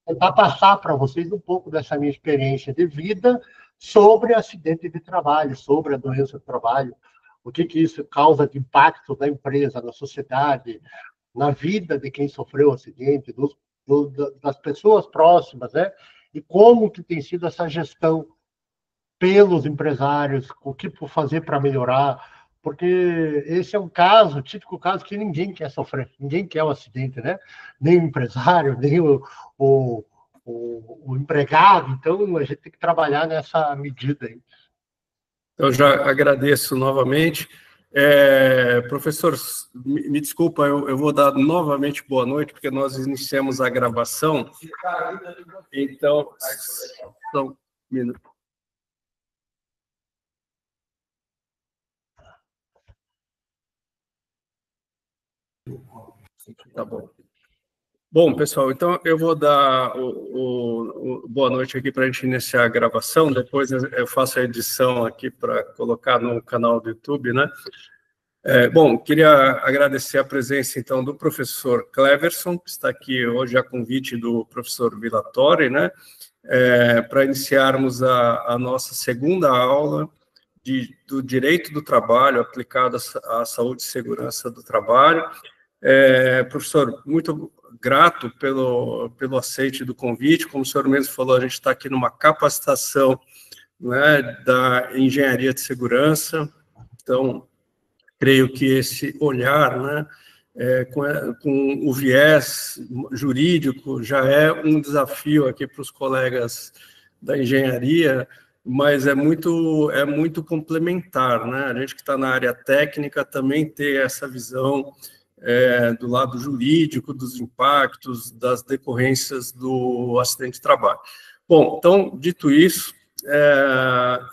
tentar passar para vocês um pouco dessa minha experiência de vida sobre acidente de trabalho, sobre a doença do trabalho, o que isso causa de impacto na empresa, na sociedade, na vida de quem sofreu o acidente, das pessoas próximas, né? E como que tem sido essa gestão pelos empresários, o que fazer para melhorar, porque esse é um caso, típico caso que ninguém quer sofrer, ninguém quer o acidente, né? Nem o empresário, nem o, o empregado, então a gente tem que trabalhar nessa medida aí. Eu já agradeço novamente. Professor, me desculpa, eu vou dar novamente boa noite, porque nós iniciamos a gravação. Então, só um minuto. Tá bom. Bom, pessoal, então eu vou dar boa noite aqui para a gente iniciar a gravação, depois eu faço a edição aqui para colocar no canal do YouTube, né? Bom, queria agradecer a presença, então, do professor Cleverson, que está aqui hoje a convite do professor Villatori, né? Para iniciarmos a nossa segunda aula do direito do trabalho aplicado à saúde e segurança do trabalho. Professor, muito grato pelo aceite do convite. Como o senhor mesmo falou, a gente está aqui numa capacitação, né, da engenharia de segurança. Então, creio que esse olhar, né, com o viés jurídico já é um desafio aqui para os colegas da engenharia, mas é muito complementar, né? A gente que está na área técnica também ter essa visão do lado jurídico, dos impactos, das decorrências do acidente de trabalho. Bom, então, dito isso,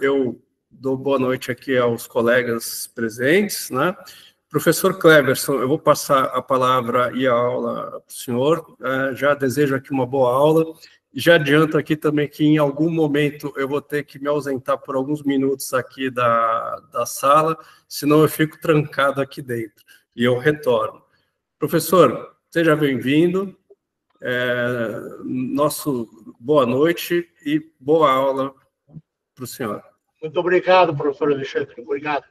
eu dou boa noite aqui aos colegas presentes, né? Professor Cleverson, eu vou passar a palavra e a aula para o senhor, já desejo aqui uma boa aula, e já adianto aqui também que em algum momento eu vou ter que me ausentar por alguns minutos aqui da sala, senão eu fico trancado aqui dentro, e eu retorno. Professor, seja bem-vindo, boa noite e boa aula para o senhor. Muito obrigado, professor Alexandre, obrigado.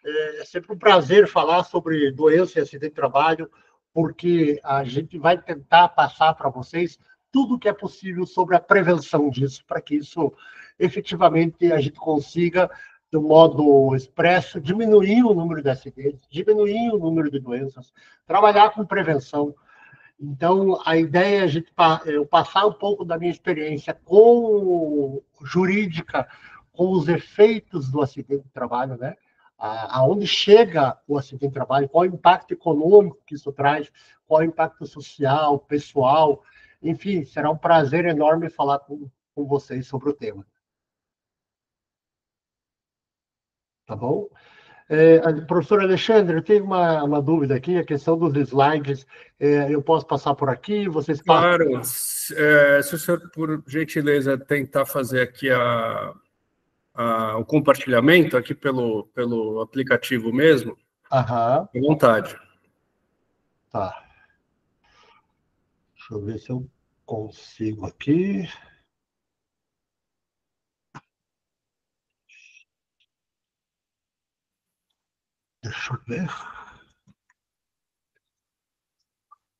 É sempre um prazer falar sobre doença e acidente de trabalho, porque a gente vai tentar passar para vocês tudo o que é possível sobre a prevenção disso, para que isso, efetivamente, a gente consiga, de um modo expresso, diminuir o número de acidentes, diminuir o número de doenças, trabalhar com prevenção. Então, a ideia é eu passar um pouco da minha experiência jurídica, com os efeitos do acidente de trabalho, né? Aonde chega o acidente de trabalho, qual o impacto econômico que isso traz, qual o impacto social, pessoal, enfim, será um prazer enorme falar com vocês sobre o tema. Tá bom? Professor Alexandre, eu tenho uma dúvida aqui, a questão dos slides, eu posso passar por aqui, vocês passam? Claro, se o senhor, por gentileza, tentar fazer aqui o compartilhamento aqui pelo aplicativo mesmo, Aham. à vontade. Tá. Deixa eu ver se eu consigo aqui. Deixa eu ver.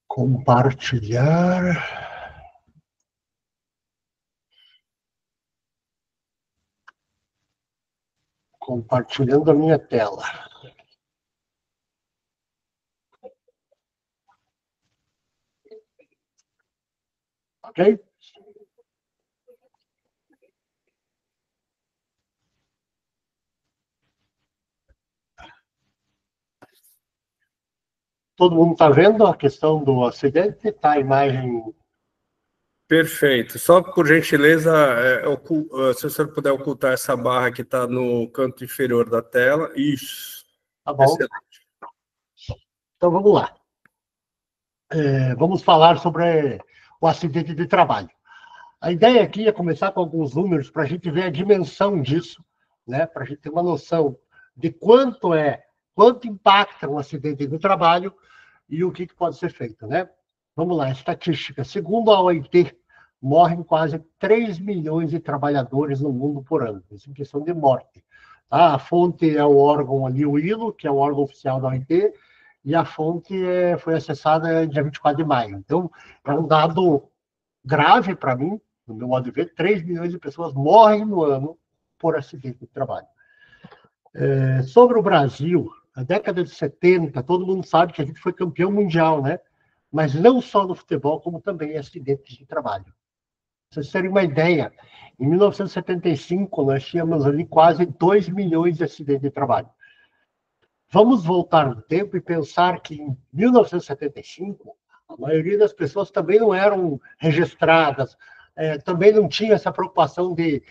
Compartilhar. Compartilhando a minha tela. Ok? Todo mundo está vendo a questão do acidente? Está a imagem... Perfeito. Só por gentileza, se o senhor puder ocultar essa barra que está no canto inferior da tela. Isso. Tá bom. Excelente. Então, vamos lá. Vamos falar sobre o acidente de trabalho. A ideia aqui é começar com alguns números para a gente ver a dimensão disso, né? Para a gente ter uma noção de quanto impacta um acidente do trabalho e o que pode ser feito, né? Vamos lá, estatística. Segundo a OIT, morrem quase 3 milhões de trabalhadores no mundo por ano, isso em questão de morte. Tá? A fonte é o órgão ali, o ILO, que é o órgão oficial da OIT, e a fonte foi acessada dia 24 de maio. Então, é um dado grave para mim, no meu modo de ver, 3 milhões de pessoas morrem no ano por acidente de trabalho. Sobre o Brasil, na década de 70, todo mundo sabe que a gente foi campeão mundial, né? Mas não só no futebol, como também em acidentes de trabalho. Pra vocês terem uma ideia, em 1975, nós tínhamos ali quase 2 milhões de acidentes de trabalho. Vamos voltar no tempo e pensar que em 1975, a maioria das pessoas também não eram registradas, também não tinha essa preocupação de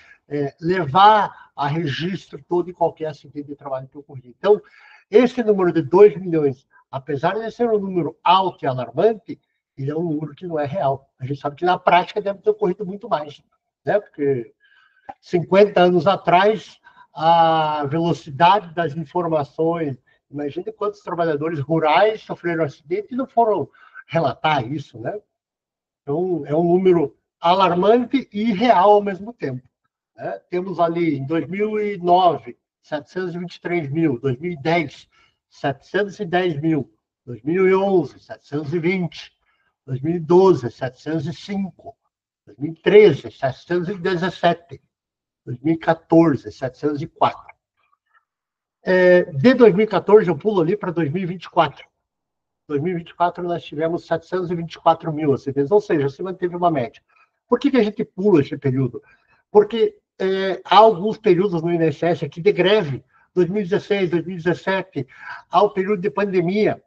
levar a registro todo e qualquer acidente de trabalho que ocorria. Então, esse número de 2 milhões, apesar de ser um número alto e alarmante, ele é um número que não é real. A gente sabe que na prática deve ter ocorrido muito mais, né? Porque 50 anos atrás, a velocidade das informações, imagine quantos trabalhadores rurais sofreram acidente e não foram relatar isso, né? Então, é um número alarmante e real ao mesmo tempo. Né? Temos ali, em 2009, 723 mil, 2010, 710 mil, 2011, 720, 2012, 705, 2013, 717, 2014, 704. De 2014, eu pulo ali para 2024. Em 2024, nós tivemos 724 mil acidentes, ou seja, se manteve uma média. Por que a gente pula esse período? Porque há alguns períodos no INSS aqui de greve, 2016, 2017, há o período de pandemia,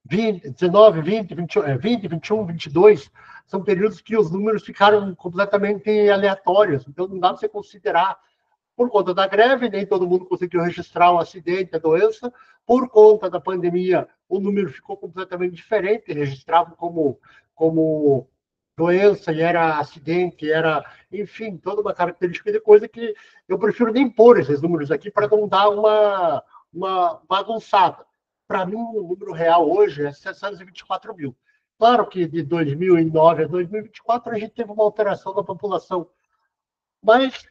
19, 20, 21, 22, são períodos que os números ficaram completamente aleatórios, então não dá para você considerar. Por conta da greve, nem todo mundo conseguiu registrar o acidente, a doença. Por conta da pandemia, o número ficou completamente diferente, registravam como doença, e era acidente, era, enfim, toda uma característica de coisa que eu prefiro nem pôr esses números aqui para não dar uma bagunçada. Para mim, o número real hoje é 624 mil. Claro que de 2009 a 2024 a gente teve uma alteração da população, mas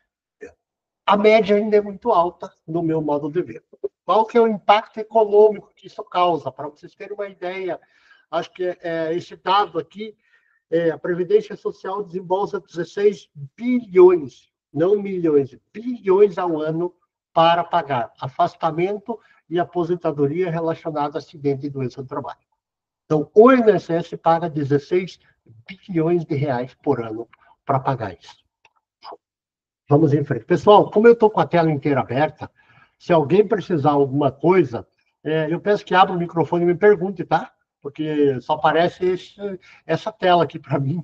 a média ainda é muito alta, no meu modo de ver. Qual que é o impacto econômico que isso causa? Para vocês terem uma ideia, acho que esse dado aqui, a Previdência Social desembolsa 16 bilhões, não milhões, bilhões ao ano para pagar afastamento e aposentadoria relacionada a acidente e doença do trabalho. Então, o INSS paga 16 bilhões de reais por ano para pagar isso. Vamos em frente. Pessoal, como eu estou com a tela inteira aberta, se alguém precisar de alguma coisa, eu peço que abra o microfone e me pergunte, tá? Porque só aparece essa tela aqui para mim,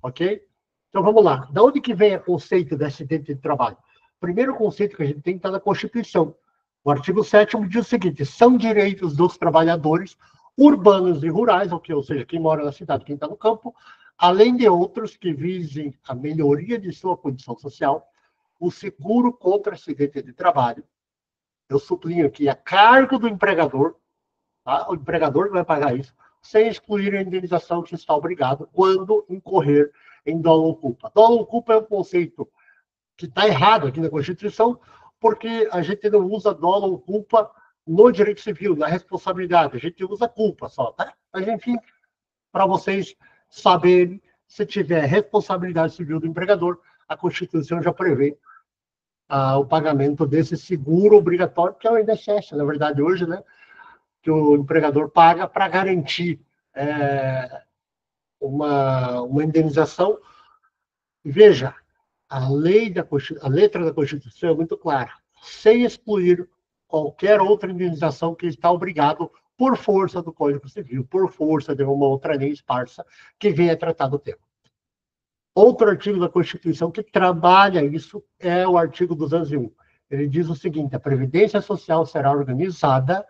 ok? Então, vamos lá. Da onde que vem o conceito de acidente de trabalho? O primeiro conceito que a gente tem está na Constituição. O artigo 7º diz o seguinte: são direitos dos trabalhadores urbanos e rurais, ou seja, quem mora na cidade, quem está no campo, além de outros que visem a melhoria de sua condição social, o seguro contra acidente de trabalho, eu sublinho aqui, a cargo do empregador, tá? O empregador vai pagar isso, sem excluir a indenização que está obrigado quando incorrer em dolo ou culpa. Dolo ou culpa é um conceito que está errado aqui na Constituição, porque a gente não usa dolo ou culpa no direito civil, na responsabilidade, a gente usa culpa só, tá? Mas, enfim, para vocês saberem, se tiver responsabilidade civil do empregador, a Constituição já prevê o pagamento desse seguro obrigatório, que é o INSS, na verdade, hoje, né? Que o empregador paga para garantir uma indenização. Veja, a letra da Constituição é muito clara, sem excluir qualquer outra indenização que ele está obrigado por força do Código Civil, por força de uma outra lei esparsa que venha tratar do tema. Outro artigo da Constituição que trabalha isso é o artigo 201. Ele diz o seguinte: a Previdência Social será organizada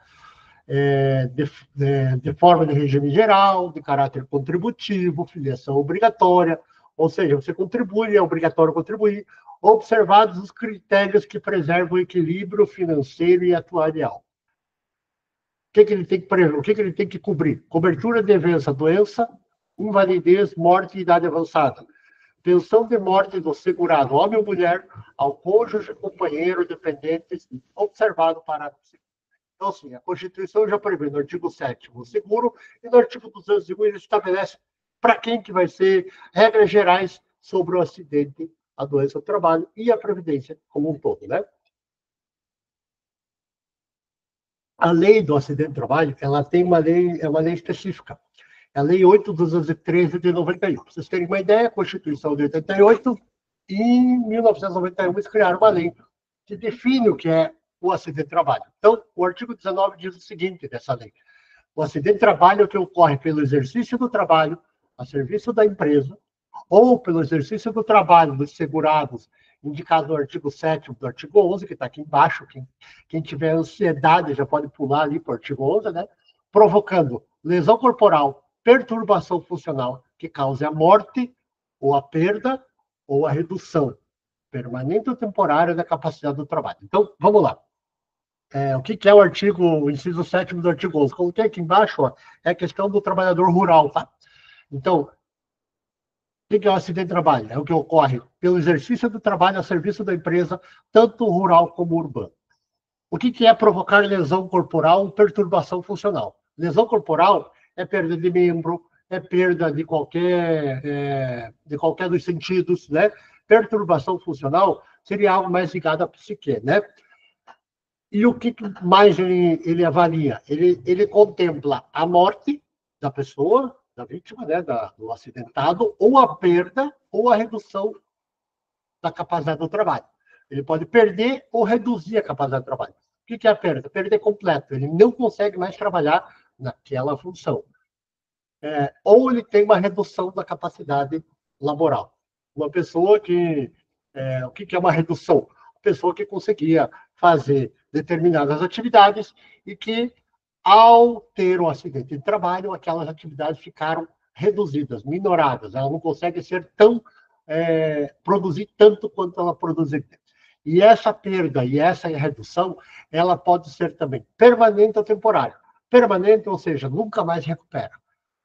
de forma de regime geral, de caráter contributivo, filiação obrigatória, ou seja, você contribui, é obrigatório contribuir, observados os critérios que preservam o equilíbrio financeiro e atuarial. O que ele tem que prever? O que ele tem que cobrir? Cobertura de doença, invalidez, morte e idade avançada. pensão de morte do segurado, homem ou mulher, ao cônjuge, companheiro, dependentes, observado para... Então, assim, a Constituição já prevê no artigo 7º o seguro, e no artigo 201 ele estabelece para quem que vai ser regras gerais sobre o acidente, a doença do trabalho e a previdência como um todo, né? A lei do acidente do trabalho, ela tem é uma lei específica. É a Lei 8.213 de 91. Para vocês terem uma ideia, a Constituição de 88, e em 1991 eles criaram uma lei que define o que é o acidente de trabalho. Então, o artigo 19 diz o seguinte dessa lei: o acidente de trabalho é o que ocorre pelo exercício do trabalho a serviço da empresa ou pelo exercício do trabalho dos segurados, indicado no artigo 7º do artigo 11, que está aqui embaixo. Quem tiver ansiedade já pode pular ali para o artigo 11, né? Provocando lesão corporal, perturbação funcional que cause a morte ou a perda ou a redução permanente ou temporária da capacidade do trabalho. Então, vamos lá. O que é o inciso 7º do artigo 11? Coloquei aqui embaixo, ó, é a questão do trabalhador rural, tá? Então, o que é o acidente de trabalho? É o que ocorre pelo exercício do trabalho a serviço da empresa, tanto rural como urbano. O que é provocar lesão corporal ou perturbação funcional? Lesão corporal é perda de membro, é perda de qualquer dos sentidos, né? Perturbação funcional seria algo mais ligado à psique, né? E o que mais ele avalia? Ele contempla a morte da pessoa, da vítima, né, do acidentado, ou a perda ou a redução da capacidade do trabalho. Ele pode perder ou reduzir a capacidade do trabalho. O que é a perda? Perda completo. Ele não consegue mais trabalhar naquela função. Ou ele tem uma redução da capacidade laboral. Uma pessoa que... o que é uma redução? Uma pessoa que conseguia fazer determinadas atividades e que, ao ter um acidente de trabalho, aquelas atividades ficaram reduzidas, minoradas. Ela não consegue ser produzir tanto quanto ela produzia. E essa perda e essa redução, ela pode ser também permanente ou temporária. Permanente, ou seja, nunca mais recupera.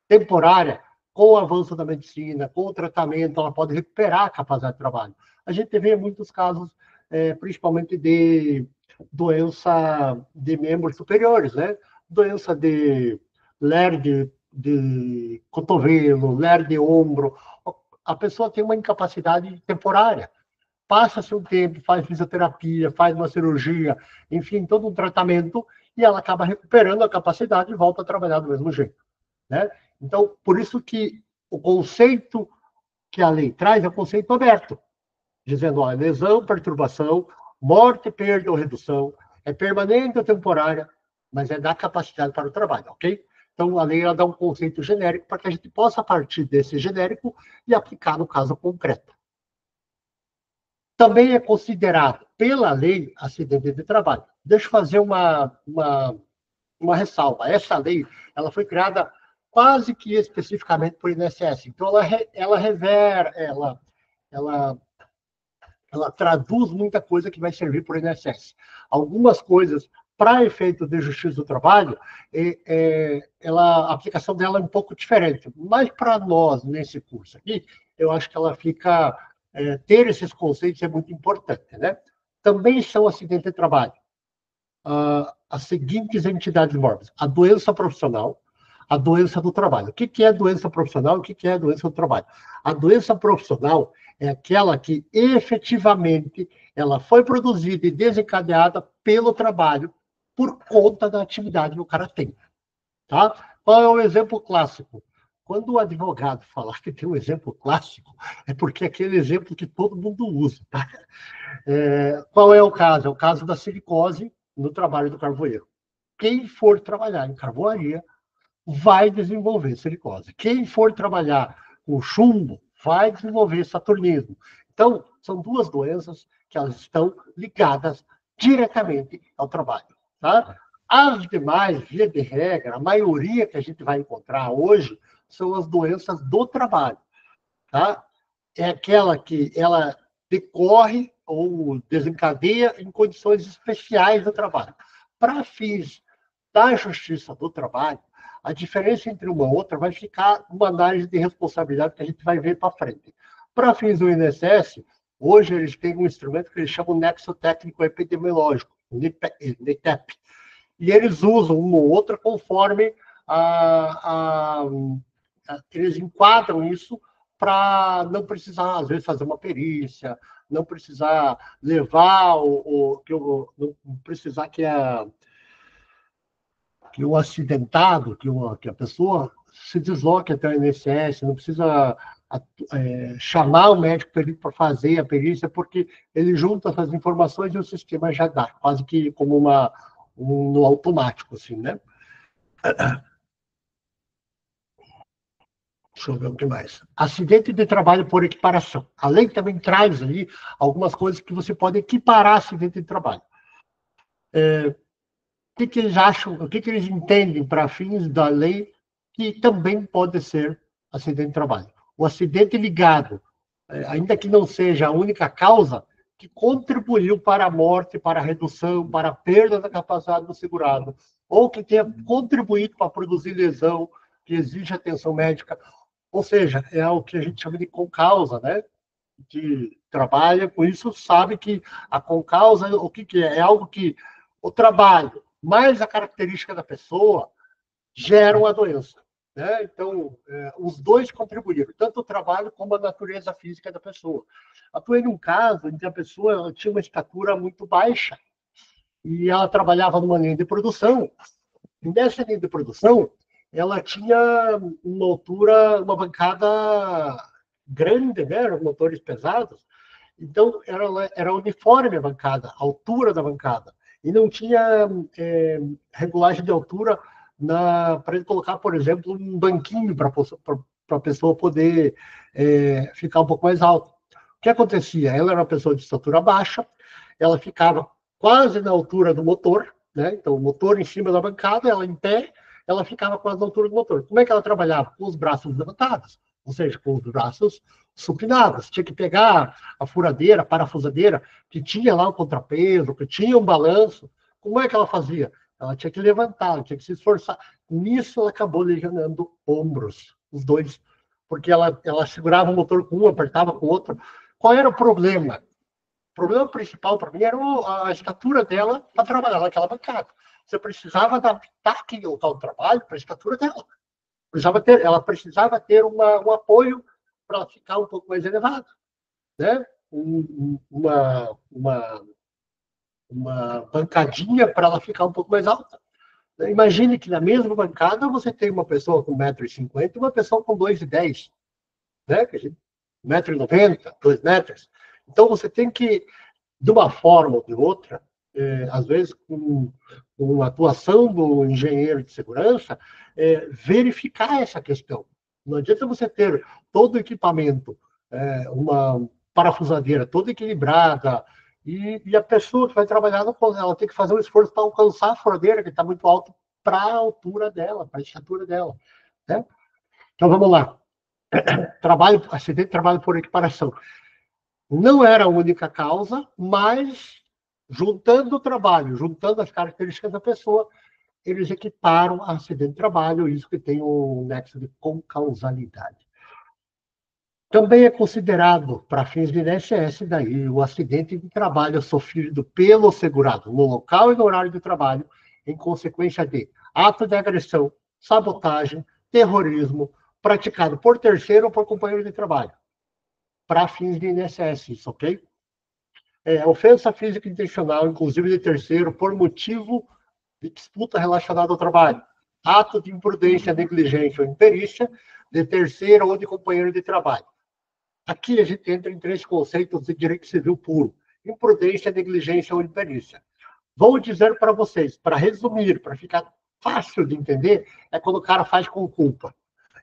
Temporária, com o avanço da medicina, com o tratamento, ela pode recuperar a capacidade de trabalho. A gente vê muitos casos, principalmente de doença de membros superiores, né? Doença de LER de cotovelo, LER de ombro. A pessoa tem uma incapacidade temporária. Passa-se um tempo, faz fisioterapia, faz uma cirurgia, enfim, todo um tratamento, e ela acaba recuperando a capacidade e volta a trabalhar do mesmo jeito, né? Então, por isso que o conceito que a lei traz é o conceito aberto, dizendo, ó, lesão, perturbação, morte, perda ou redução, é permanente ou temporária, mas é da capacidade para o trabalho, ok? Então, a lei ela dá um conceito genérico para que a gente possa partir desse genérico e aplicar no caso concreto. Também é considerado, pela lei, acidente de trabalho. Deixa eu fazer uma ressalva. Essa lei ela foi criada quase que especificamente por INSS. Então, ela traduz muita coisa que vai servir para o INSS. Algumas coisas, para efeito de justiça do trabalho, a aplicação dela é um pouco diferente. Mas para nós, nesse curso aqui, eu acho que ela fica... ter esses conceitos é muito importante, né? Também são acidentes de trabalho as seguintes entidades mórbicas: a doença profissional, a doença do trabalho. O que é doença profissional e o que é doença do trabalho? A doença profissional é aquela que efetivamente ela foi produzida e desencadeada pelo trabalho por conta da atividade que o cara tem. Tá? Qual é o exemplo clássico? Quando o advogado falar que tem um exemplo clássico, é porque é aquele exemplo que todo mundo usa. Tá? Qual é o caso? É o caso da silicose no trabalho do carvoeiro. Quem for trabalhar em carvoaria vai desenvolver silicose. Quem for trabalhar com chumbo vai desenvolver saturnismo. Então, são duas doenças que elas estão ligadas diretamente ao trabalho. Tá? As demais, via de regra, a maioria que a gente vai encontrar hoje são as doenças do trabalho. Tá? É aquela que ela decorre ou desencadeia em condições especiais do trabalho. Para fins da justiça do trabalho, a diferença entre uma e outra vai ficar numa análise de responsabilidade que a gente vai ver para frente. Para fins do INSS, hoje eles têm um instrumento que eles chamam Nexo Técnico Epidemiológico, NETEP, e eles usam uma ou outra conforme eles enquadram isso para não precisar, às vezes, fazer uma perícia, não precisar levar não precisar que o acidentado, que a pessoa se desloque até o INSS, não precisa chamar o médico para fazer a perícia, porque ele junta essas informações e o sistema já dá, quase que como no automático, assim, né? Deixa eu ver o que mais. Acidente de trabalho por equiparação. A lei também traz ali algumas coisas que você pode equiparar acidente de trabalho. O que eles acham, o que eles entendem para fins da lei que também pode ser acidente de trabalho? O acidente ligado, ainda que não seja a única causa, que contribuiu para a morte, para a redução, para a perda da capacidade do segurado, ou que tenha contribuído para produzir lesão, que exige atenção médica, ou seja, é o que a gente chama de concausa, né? Que trabalha com isso, sabe que a concausa, o que é? É algo que o trabalho, mais a característica da pessoa, geram a doença. Né? Então, os dois contribuíram, tanto o trabalho como a natureza física da pessoa. Atuei num caso em que a pessoa tinha uma estatura muito baixa e ela trabalhava numa linha de produção. E nessa linha de produção, ela tinha uma altura, uma bancada grande, né? Eram motores pesados. Então, era uniforme a bancada, a altura da bancada. E não tinha regulagem de altura para ele colocar, por exemplo, um banquinho para a pessoa poder ficar um pouco mais alta. O que acontecia? Ela era uma pessoa de estatura baixa, ela ficava quase na altura do motor, né? Então, o motor em cima da bancada, ela em pé, ela ficava quase na altura do motor. Como é que ela trabalhava? Com os braços levantados, ou seja, com os braços supinados. Tinha que pegar a furadeira, a parafusadeira, que tinha lá um contrapeso, que tinha um balanço. Como é que ela fazia? Ela tinha que levantar, ela tinha que se esforçar. Nisso, ela acabou lesionando ombros, os dois, porque ela segurava o motor com um, apertava com o outro. Qual era o problema? O problema principal para mim era a estatura dela para trabalhar naquela bancada. Você precisava adaptar aquele local de trabalho para a estatura dela. Ela precisava ter um apoio para ficar um pouco mais elevada, né? Uma bancadinha para ela ficar um pouco mais alta. Imagine que na mesma bancada você tem uma pessoa com 1,50 m e uma pessoa com 2,10 m, né? 1,90 m, 2 metros. Então você tem que, de uma forma ou de outra, às vezes com a atuação do engenheiro de segurança, verificar essa questão. Não adianta você ter todo o equipamento, uma parafusadeira toda equilibrada, e a pessoa que vai trabalhar, ela tem que fazer um esforço para alcançar a furadeira, que está muito alta, para a altura dela, para a estatura dela. Né? Então, vamos lá. Acidente de trabalho por equiparação. Não era a única causa, mas juntando o trabalho, juntando as características da pessoa, eles equiparam acidente de trabalho, isso que tem um nexo de concausalidade. Também é considerado, para fins de INSS, daí, o acidente de trabalho sofrido pelo segurado no local e no horário de trabalho, em consequência de ato de agressão, sabotagem, terrorismo, praticado por terceiro ou por companheiro de trabalho, para fins de INSS, isso, ok? Ofensa física intencional, inclusive de terceiro, por motivo de disputa relacionada ao trabalho. Ato de imprudência, negligência ou imperícia de terceiro ou de companheiro de trabalho. Aqui a gente entra em 3 conceitos de direito civil puro: imprudência, negligência ou imperícia. Vou dizer para vocês, para resumir, para ficar fácil de entender, é quando o cara faz com culpa.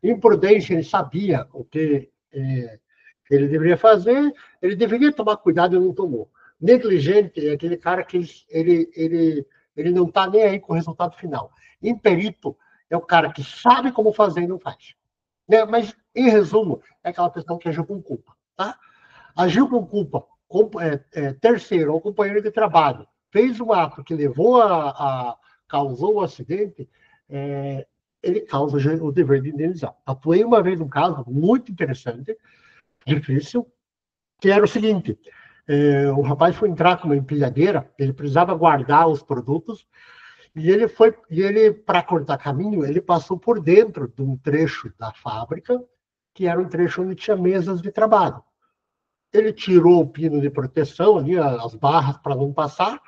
Imprudência, ele sabia o que ele deveria fazer, ele deveria tomar cuidado e não tomou. Negligente é aquele cara que ele não está nem aí com o resultado final. Imperito é o cara que sabe como fazer e não faz. Né? Mas, em resumo, é aquela pessoa que agiu com culpa. Tá? Agiu com culpa, terceiro ou companheiro de trabalho, fez um ato que levou causou o acidente, ele causa o dever de indenizar. Atuei uma vez num caso muito interessante, difícil, que era o seguinte, o rapaz foi entrar com uma empilhadeira, ele precisava guardar os produtos, e ele para cortar caminho, ele passou por dentro de um trecho da fábrica, que era um trecho onde tinha mesas de trabalho. Ele tirou o pino de proteção ali, as barras para não passar,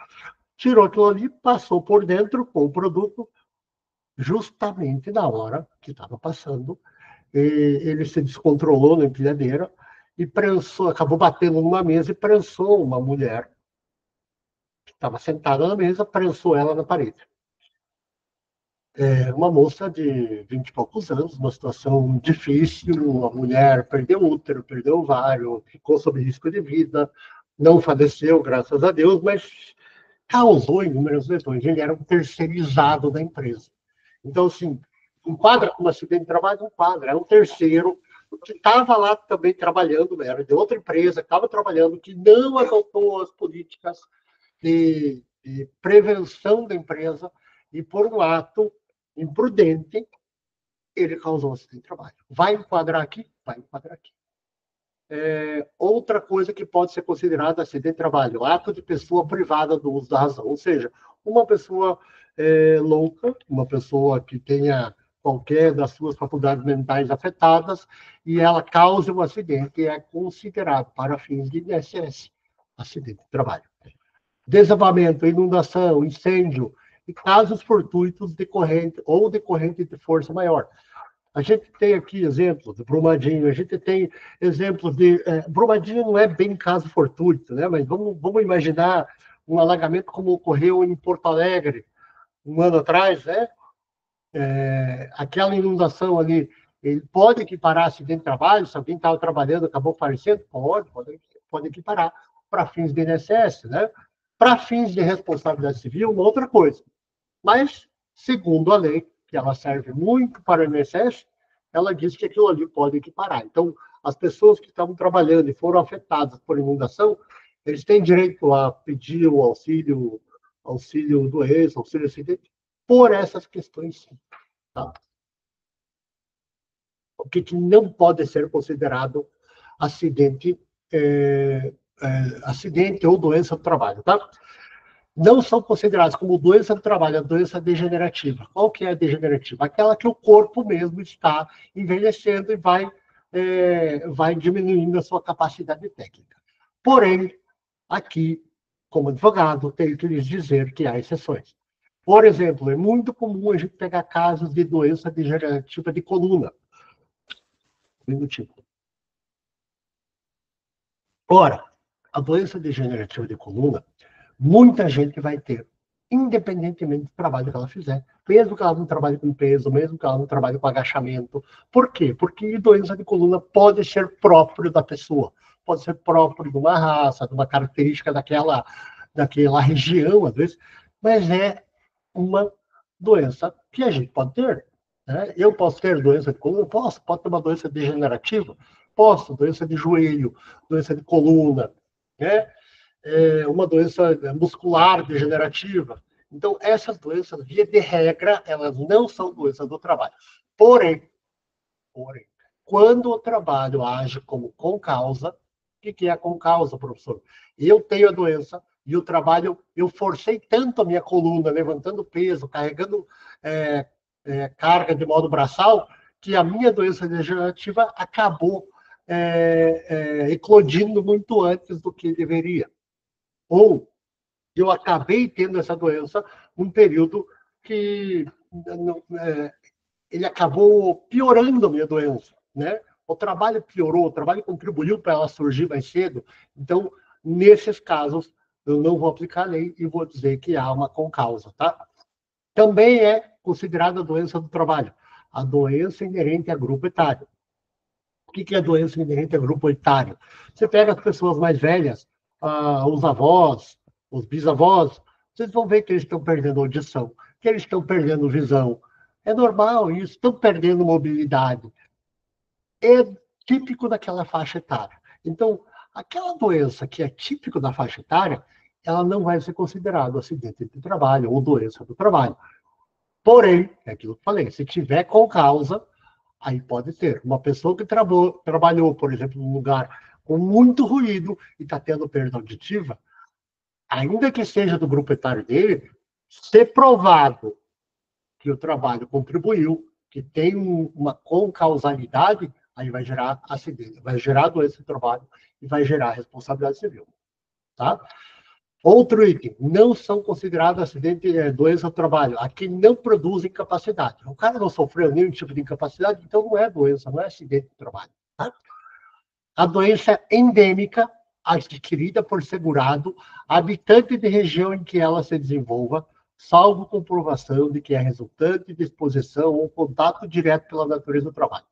tirou aquilo ali, passou por dentro com o produto, justamente na hora que estava passando, ele se descontrolou na empilhadeira e prensou, acabou batendo numa mesa e prensou uma mulher que estava sentada na mesa, prensou ela na parede. Uma moça de 20 e poucos anos, uma situação difícil, a mulher perdeu o útero, perdeu o ovário, ficou sob risco de vida, não faleceu, graças a Deus, mas causou inúmeras lesões. Ele era um terceirizado da empresa. Então, assim, enquadra como acidente de trabalho, enquadra. É um terceiro que estava lá também trabalhando, era de outra empresa, estava trabalhando, que não adotou as políticas de prevenção da empresa e, por um ato imprudente, ele causou um acidente de trabalho. Vai enquadrar aqui? Vai enquadrar aqui. Outra coisa que pode ser considerada acidente de trabalho, ato de pessoa privada do uso da razão, ou seja, uma pessoa louca, uma pessoa que tenha qualquer das suas faculdades mentais afetadas e ela causa um acidente, é considerado para fins de INSS, acidente de trabalho. Desabamento, inundação, incêndio e casos fortuitos decorrente de força maior. A gente tem aqui exemplos de Brumadinho, a gente tem exemplos de... Brumadinho não é bem caso fortuito, né? Mas vamos imaginar um alagamento como ocorreu em Porto Alegre, um ano atrás, né? Aquela inundação ali, ele pode equiparar acidente de trabalho, se alguém estava trabalhando acabou falecendo? Pode equiparar para fins de INSS, né? Para fins de responsabilidade civil, uma outra coisa. Mas, segundo a lei, que ela serve muito para o INSS, ela diz que aquilo ali pode equiparar. Então, as pessoas que estavam trabalhando e foram afetadas por inundação, eles têm direito a pedir o auxílio doença, auxílio acidente, por essas questões, sim. Tá? O que não pode ser considerado acidente, acidente ou doença do trabalho, tá? Não são consideradas como doença do trabalho, a doença degenerativa. Qual que é a degenerativa? Aquela que o corpo mesmo está envelhecendo e vai diminuindo a sua capacidade técnica. Porém, aqui, como advogado, tenho que lhes dizer que há exceções. Por exemplo, é muito comum a gente pegar casos de doença degenerativa de coluna. Um minutinho. Ora, a doença degenerativa de coluna, muita gente vai ter, independentemente do trabalho que ela fizer, mesmo que ela não trabalhe com peso, mesmo que ela não trabalhe com agachamento. Por quê? Porque doença de coluna pode ser próprio da pessoa, pode ser próprio de uma raça, de uma característica daquela região, às vezes, mas é uma doença que a gente pode ter. Né? Eu posso ter doença de coluna? Pode ter uma doença degenerativa? Posso, doença de joelho, doença de coluna, né? Uma doença muscular degenerativa. Então, essas doenças, via de regra, elas não são doenças do trabalho. Porém, quando o trabalho age como concausa, o que é a concausa, professor? Eu tenho a doença e o trabalho, eu forcei tanto a minha coluna, levantando peso, carregando carga de modo braçal, que a minha doença degenerativa acabou eclodindo muito antes do que deveria. Ou eu acabei tendo essa doença num período que ele acabou piorando a minha doença, né? O trabalho piorou, o trabalho contribuiu para ela surgir mais cedo. Então, nesses casos, eu não vou aplicar a lei e vou dizer que há uma concausa, tá? Também é considerada a doença do trabalho, a doença inerente a grupo etário. O que é doença inerente a grupo etário? Você pega as pessoas mais velhas, os avós, os bisavós, vocês vão ver que eles estão perdendo audição, que eles estão perdendo visão. É normal isso, estão perdendo mobilidade. É típico daquela faixa etária. Então, aquela doença que é típico da faixa etária, ela não vai ser considerada acidente de trabalho ou doença do trabalho. Porém, é aquilo que eu falei, se tiver com causa, Aí pode ter. Uma pessoa que trabalhou, por exemplo, num lugar com muito ruído e está tendo perda auditiva, ainda que seja do grupo etário dele, ser provado que o trabalho contribuiu, que tem uma concausalidade, aí vai gerar acidente, vai gerar doença de trabalho e vai gerar responsabilidade civil. Tá? Outro item, não são considerados acidente, doença do trabalho. Aqui não produz incapacidade. O cara não sofreu nenhum tipo de incapacidade, então não é doença, não é acidente de trabalho. Tá? A doença é endêmica, adquirida por segurado, habitante de região em que ela se desenvolva, salvo comprovação de que é resultante de exposição ou contato direto pela natureza do trabalho.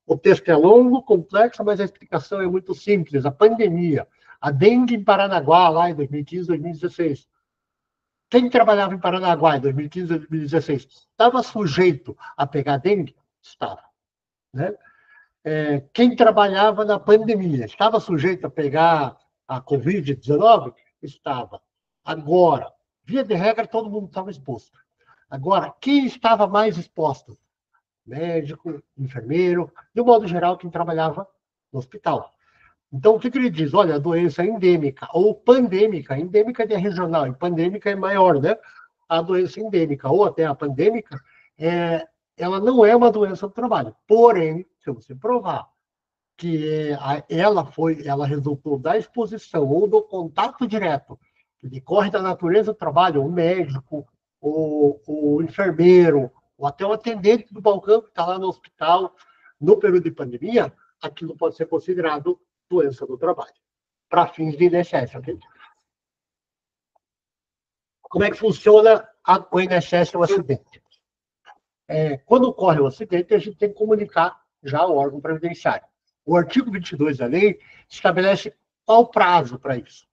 O texto é longo, complexo, mas a explicação é muito simples. A pandemia, a dengue em Paranaguá, lá em 2015, 2016. Quem trabalhava em Paranaguá em 2015, 2016, estava sujeito a pegar dengue? Estava. Né? Quem trabalhava na pandemia estava sujeito a pegar a Covid-19? Estava. Agora, via de regra, todo mundo estava exposto. Agora, quem estava mais exposto? Médico, enfermeiro, de um modo geral, quem trabalhava no hospital. Então, o que ele diz? Olha, a doença é endêmica ou pandêmica. Endêmica é regional e pandêmica é maior, né? A doença endêmica ou até a pandêmica, ela não é uma doença do trabalho. Porém, se você provar que ela resultou da exposição ou do contato direto que decorre da natureza do trabalho, o médico, o enfermeiro, ou até o atendente do balcão que está lá no hospital no período de pandemia, aquilo pode ser considerado doença do trabalho, para fins de INSS, ok? Como é que funciona o INSS no acidente? Quando ocorre o acidente, a gente tem que comunicar já ao órgão previdenciário. O artigo 22 da lei estabelece qual o prazo para isso.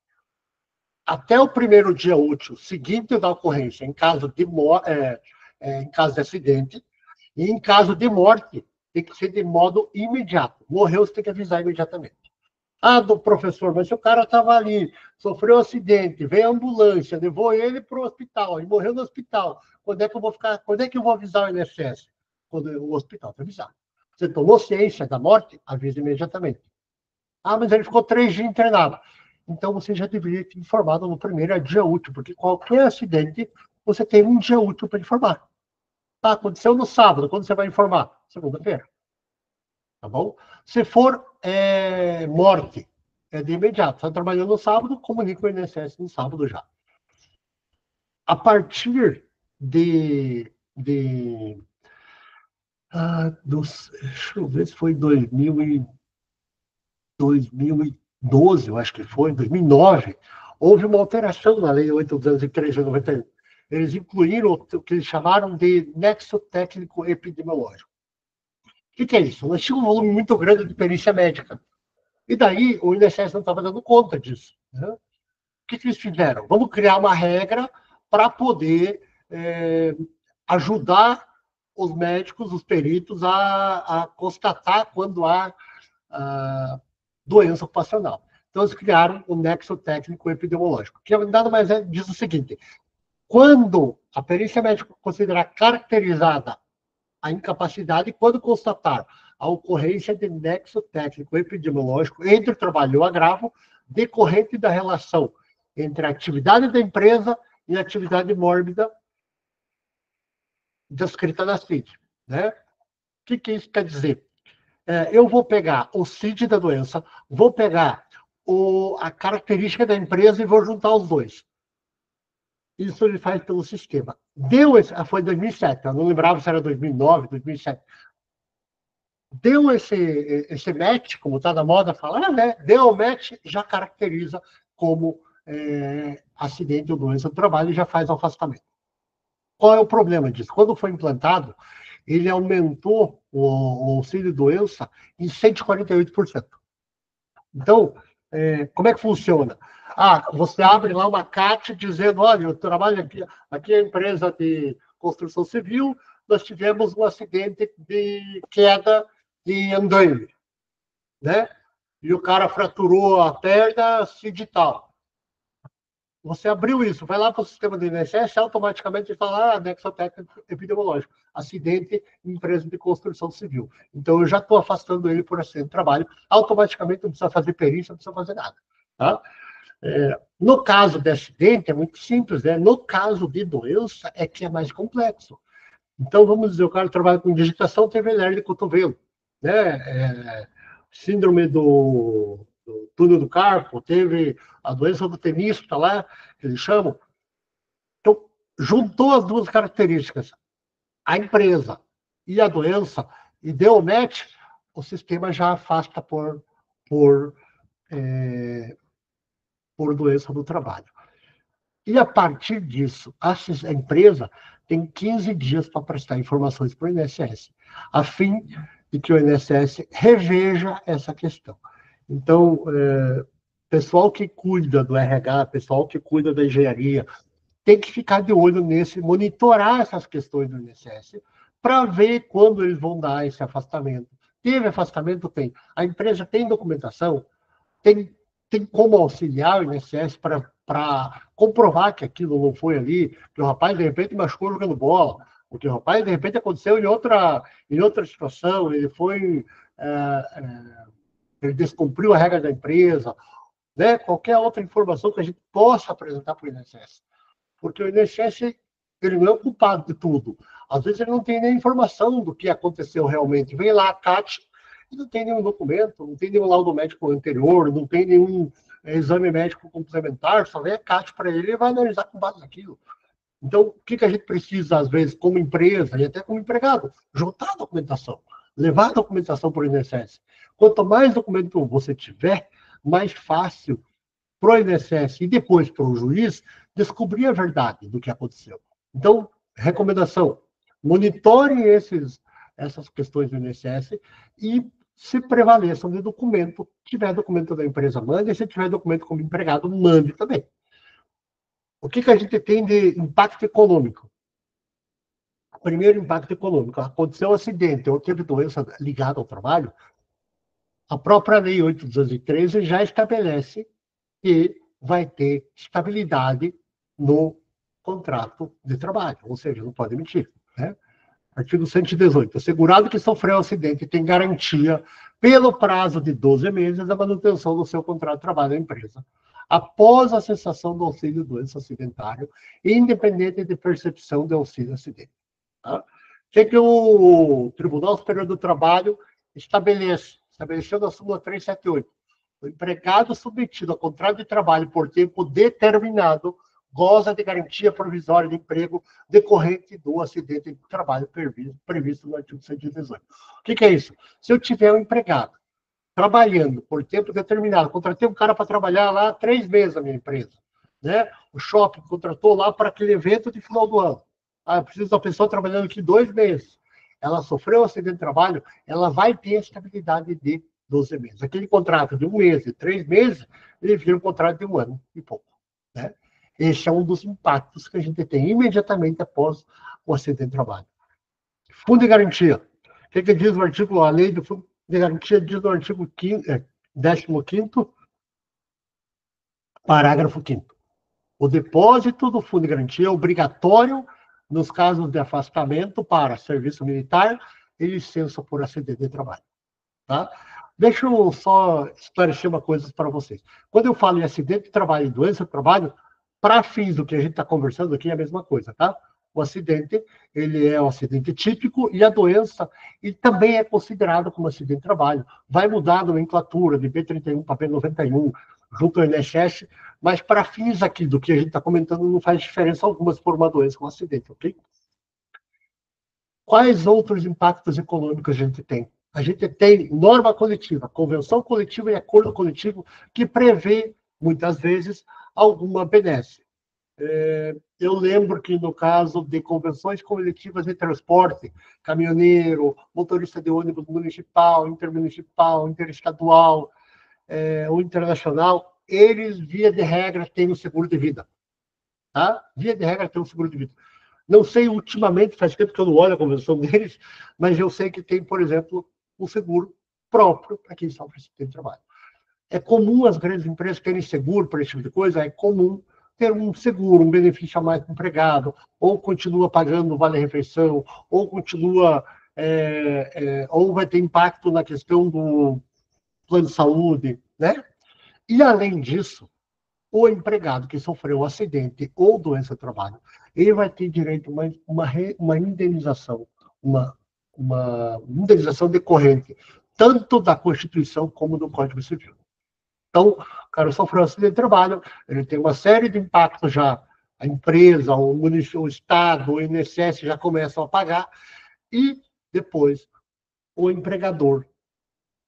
Até o primeiro dia útil seguinte da ocorrência, em caso de acidente, e em caso de morte, tem que ser de modo imediato. Morreu, você tem que avisar imediatamente. Do professor, mas se o cara estava ali, sofreu um acidente, veio a ambulância, levou ele para o hospital, e morreu no hospital. Quando é que eu vou avisar o INSS? Quando o hospital te avisar. Você tomou ciência da morte? Avisa imediatamente. Mas ele ficou 3 dias internado. Então você já deveria ter informado no primeiro dia útil, porque qualquer acidente, você tem um dia útil para informar. Aconteceu no sábado, quando você vai informar? Segunda-feira. Tá bom? Se for morte, é de imediato. Está trabalhando no sábado, comunica o INSS no sábado já. A partir deixa eu ver se foi 2012, eu acho que foi, em 2009, houve uma alteração na Lei 8.203 de 91. Eles incluíram o que eles chamaram de nexo técnico epidemiológico. O que é isso? Nós tínhamos um volume muito grande de perícia médica. E daí o INSS não estava dando conta disso. Né? O que eles fizeram? Vamos criar uma regra para poder ajudar os médicos, os peritos, a constatar quando há doença ocupacional. Então, eles criaram o nexo técnico epidemiológico, que nada mais diz o seguinte: quando a perícia médica considerar caracterizada a incapacidade, quando constatar a ocorrência de nexo técnico epidemiológico entre o trabalho e o agravo, decorrente da relação entre a atividade da empresa e a atividade mórbida descrita na CID. Né? O que isso quer dizer? Eu vou pegar o CID da doença, vou pegar a característica da empresa e vou juntar os dois. Isso ele faz pelo sistema. Foi em 2007, eu não lembrava se era 2009, 2007. Deu esse match, como está na moda falar, né? Deu o match, já caracteriza como acidente ou doença do trabalho e já faz o afastamento. Qual é o problema disso? Quando foi implantado, ele aumentou o auxílio-doença em 148%. Então, como é que funciona? Você abre lá uma CAT dizendo, olha, eu trabalho aqui é a empresa de construção civil, nós tivemos um acidente de queda de andaime, né? E o cara fraturou a perna CID tal. você abriu isso, vai lá para o sistema do INSS, automaticamente fala, anexo técnico epidemiológico, acidente em empresa de construção civil. Então, eu já estou afastando ele por acidente de trabalho, automaticamente não precisa fazer perícia, não precisa fazer nada. Tá? No caso de acidente, é muito simples, né? No caso de doença, é que é mais complexo. Então, vamos dizer, o cara trabalha com digitação, teve hernia de cotovelo, né? Síndrome do túnel do carpo, teve a doença do tenista lá, que eles chamam. Então, juntou as duas características, a empresa e a doença, e deu o match, o sistema já afasta por, por doença do trabalho. E a partir disso, a empresa tem 15 dias para prestar informações para o INSS, a fim de que o INSS reveja essa questão. Então, pessoal que cuida do RH, pessoal que cuida da engenharia, tem que ficar de olho nesse, monitorar essas questões do INSS, para ver quando eles vão dar esse afastamento. Teve afastamento? Tem. A empresa tem documentação? Tem como auxiliar o INSS para comprovar que aquilo não foi ali, que o rapaz, de repente, machucou jogando bola, o que o rapaz, de repente, aconteceu em outra situação, ele foi... ele descumpriu a regra da empresa, né? Qualquer outra informação que a gente possa apresentar para o INSS. Porque o INSS, ele não é o culpado de tudo. Às vezes ele não tem nem informação do que aconteceu realmente. Vem lá a CAT e não tem nenhum documento, não tem nenhum laudo médico anterior, não tem nenhum exame médico complementar, só vem a CAT para ele e vai analisar com base naquilo. Então, o que a gente precisa, às vezes, como empresa e até como empregado? Juntar a documentação, levar a documentação para o INSS. Quanto mais documento você tiver, mais fácil para o INSS e depois para o juiz descobrir a verdade do que aconteceu. Então, recomendação, monitore essas questões do INSS e se prevaleçam de documento. Se tiver documento da empresa, mande. Se tiver documento como empregado, mande também. O que a gente tem de impacto econômico? Primeiro, impacto econômico. Aconteceu um acidente ou teve doença ligada ao trabalho, a própria Lei 8.213 já estabelece que vai ter estabilidade no contrato de trabalho, ou seja, não pode emitir. Né? Artigo 118. O segurado que sofreu acidente tem garantia, pelo prazo de 12 meses, da manutenção do seu contrato de trabalho na empresa, após a cessação do auxílio doença acidentário, independente de percepção de auxílio acidente. Tá? O que o Tribunal Superior do Trabalho estabeleceu na súmula 378. O empregado submetido a contrato de trabalho por tempo determinado goza de garantia provisória de emprego decorrente do acidente de trabalho previsto no artigo 118. O que é isso? Se eu tiver um empregado trabalhando por tempo determinado, contratei um cara para trabalhar lá 3 meses na minha empresa, né? O shopping contratou lá para aquele evento de final do ano. Eu preciso da pessoa trabalhando aqui 2 meses. Ela sofreu um acidente de trabalho, ela vai ter a estabilidade de 12 meses. Aquele contrato de 1 mês, de 3 meses, ele vira um contrato de 1 ano e pouco. Né? Esse é um dos impactos que a gente tem imediatamente após o acidente de trabalho. Fundo de garantia. O que diz o artigo, a lei do fundo de garantia diz no artigo 15º, parágrafo 5º. O depósito do fundo de garantia é obrigatório nos casos de afastamento para serviço militar e licença por acidente de trabalho. Tá? Deixa eu só esclarecer uma coisa para vocês. Quando eu falo em acidente de trabalho e doença de trabalho, para fins do que a gente está conversando aqui, é a mesma coisa, tá? O acidente, ele é um acidente típico e a doença, ele também é considerado como acidente de trabalho. Vai mudar a nomenclatura de B31 para B91, junto ao INSS, mas para fins aqui do que a gente está comentando, não faz diferença alguma se for uma doença ou um acidente, ok? Quais outros impactos econômicos a gente tem? A gente tem norma coletiva, convenção coletiva e acordo coletivo que prevê, muitas vezes, alguma benesse. Eu lembro que, no caso de convenções coletivas de transporte, caminhoneiro, motorista de ônibus municipal, intermunicipal, interestadual ou internacional, eles, via de regra, têm o seguro de vida. Tá? Via de regra, têm o seguro de vida. Não sei, ultimamente, faz tempo que eu não olho a convenção deles, mas eu sei que tem, por exemplo, um seguro próprio para quem sofre acidente de trabalho. É comum as grandes empresas terem seguro para esse tipo de coisa? É comum ter um seguro, um benefício a mais para o empregado, ou continua pagando vale-refeição, ou continua, ou vai ter impacto na questão do plano de saúde, né? E, além disso, o empregado que sofreu um acidente ou doença do trabalho, ele vai ter direito a uma indenização, uma indenização decorrente tanto da Constituição como do Código Civil. Então, o cara sofreu um acidente de trabalho, ele tem uma série de impactos já, a empresa, o município, o Estado, o INSS já começam a pagar, e depois o empregador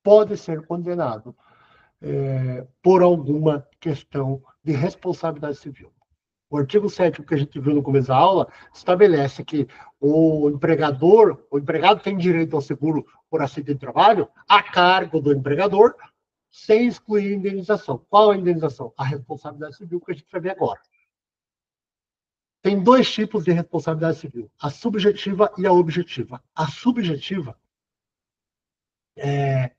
pode ser condenado por alguma questão de responsabilidade civil. O artigo 7º que a gente viu no começo da aula estabelece que o empregado tem direito ao seguro por acidente de trabalho a cargo do empregador, sem excluir a indenização. Qual a indenização? A responsabilidade civil, que a gente vai ver agora. Tem dois tipos de responsabilidade civil, a subjetiva e a objetiva. A subjetiva é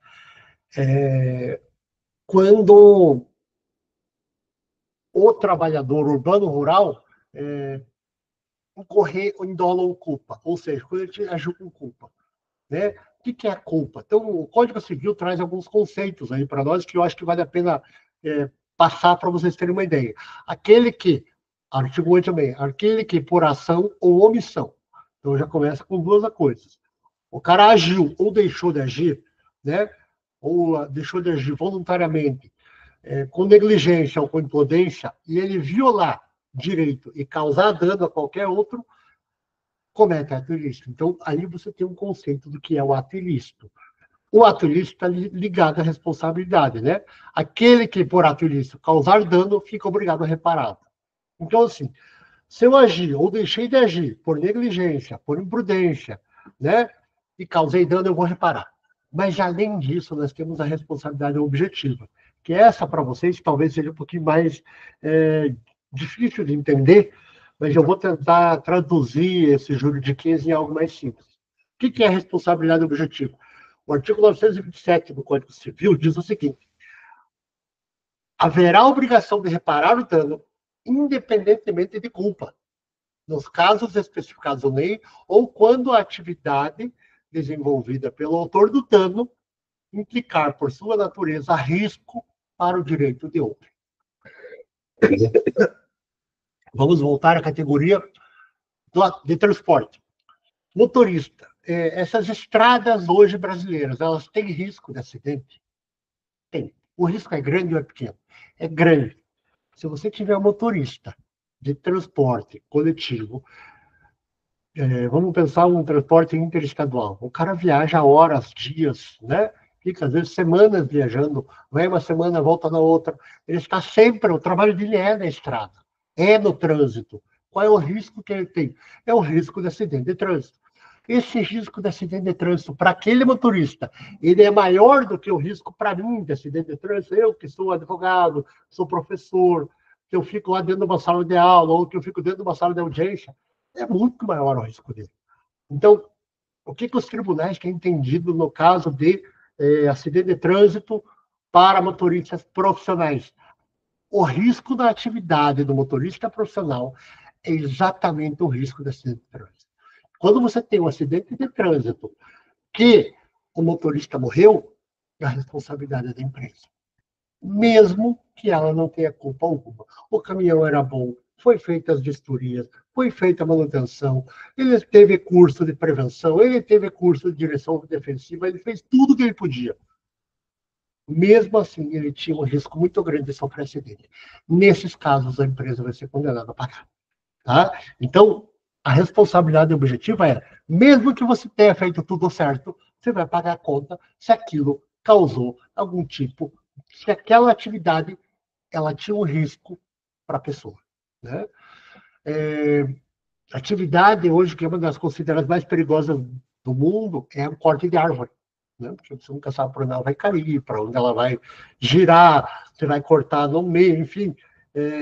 quando o trabalhador urbano-rural incorrer em dolo ou culpa, ou seja, quando ele agiu com culpa. Né? O que é a culpa? Então, o Código Civil traz alguns conceitos aí para nós que eu acho que vale a pena passar para vocês terem uma ideia. Artigo 8 também, aquele que por ação ou omissão. Então, já começa com duas coisas. O cara agiu ou deixou de agir, né? Ou deixou de agir voluntariamente, com negligência ou com imprudência, e ele violar direito e causar dano a qualquer outro, comete ato ilícito. Então, aí você tem um conceito do que é o ato ilícito. O ato ilícito está ligado à responsabilidade, né? Aquele que, por ato ilícito, causar dano, fica obrigado a reparar. Então, assim, se eu agir ou deixei de agir por negligência, por imprudência, né? E causei dano, eu vou reparar. Mas, além disso, nós temos a responsabilidade objetiva, que essa, para vocês, talvez seja um pouquinho mais difícil de entender, mas eu vou tentar traduzir esse juridiquês em algo mais simples. O que é a responsabilidade objetiva? O artigo 927 do Código Civil diz o seguinte: haverá obrigação de reparar o dano, independentemente de culpa, nos casos especificados na lei, ou quando a atividade desenvolvida pelo autor do dano implicar, por sua natureza, risco para o direito de outro. Vamos voltar à categoria de transporte. Motorista. Essas estradas hoje brasileiras, elas têm risco de acidente? Tem. O risco é grande ou é pequeno? É grande. Se você tiver um motorista de transporte coletivo, vamos pensar um transporte interestadual. O cara viaja horas, dias, né? Fica, às vezes, semanas viajando, vai uma semana, volta na outra. Ele está sempre, o trabalho dele é na estrada, é no trânsito. Qual é o risco que ele tem? É o risco de acidente de trânsito. Esse risco de acidente de trânsito, para aquele motorista, ele é maior do que o risco para mim de acidente de trânsito. Eu, que sou advogado, sou professor, que eu fico lá dentro de uma sala de aula, ou que eu fico dentro de uma sala de audiência, é muito maior o risco dele. Então, o que os tribunais têm entendido no caso de acidente de trânsito para motoristas profissionais? O risco da atividade do motorista profissional é exatamente o risco de acidente de trânsito. Quando você tem um acidente de trânsito que o motorista morreu, a responsabilidade é da empresa. Mesmo que ela não tenha culpa alguma. O caminhão era bom, foi feita as vistorias, foi feita a manutenção, ele teve curso de prevenção, ele teve curso de direção defensiva, ele fez tudo o que ele podia. Mesmo assim, ele tinha um risco muito grande de sofrer acidente. Nesses casos, a empresa vai ser condenada a pagar. Tá? Então, a responsabilidade objetiva é, mesmo que você tenha feito tudo certo, você vai pagar a conta se aquilo causou algum tipo, se aquela atividade ela tinha um risco para a pessoa. Né? Atividade hoje, que é uma das consideradas mais perigosas do mundo, é o corte de árvore. Né? Porque você nunca sabe para onde ela vai cair, para onde ela vai girar, você vai cortar no meio, enfim.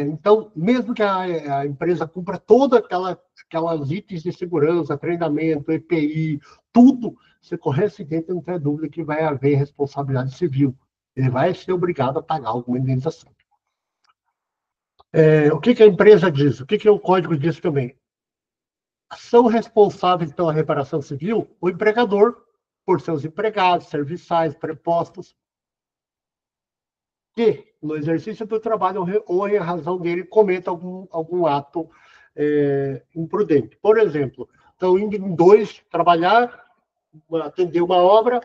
Então, mesmo que a empresa cumpra todas aquelas itens de segurança, treinamento, EPI, tudo, se correr acidente, não tem dúvida que vai haver responsabilidade civil. Ele vai ser obrigado a pagar alguma indenização. O que a empresa diz? O que o código diz também? São responsáveis pela reparação civil o empregador, por seus empregados, serviçais, prepostos, que, no exercício do trabalho ou em razão dele, cometa algum ato imprudente. Por exemplo, estão indo em dois trabalhar, atender uma obra,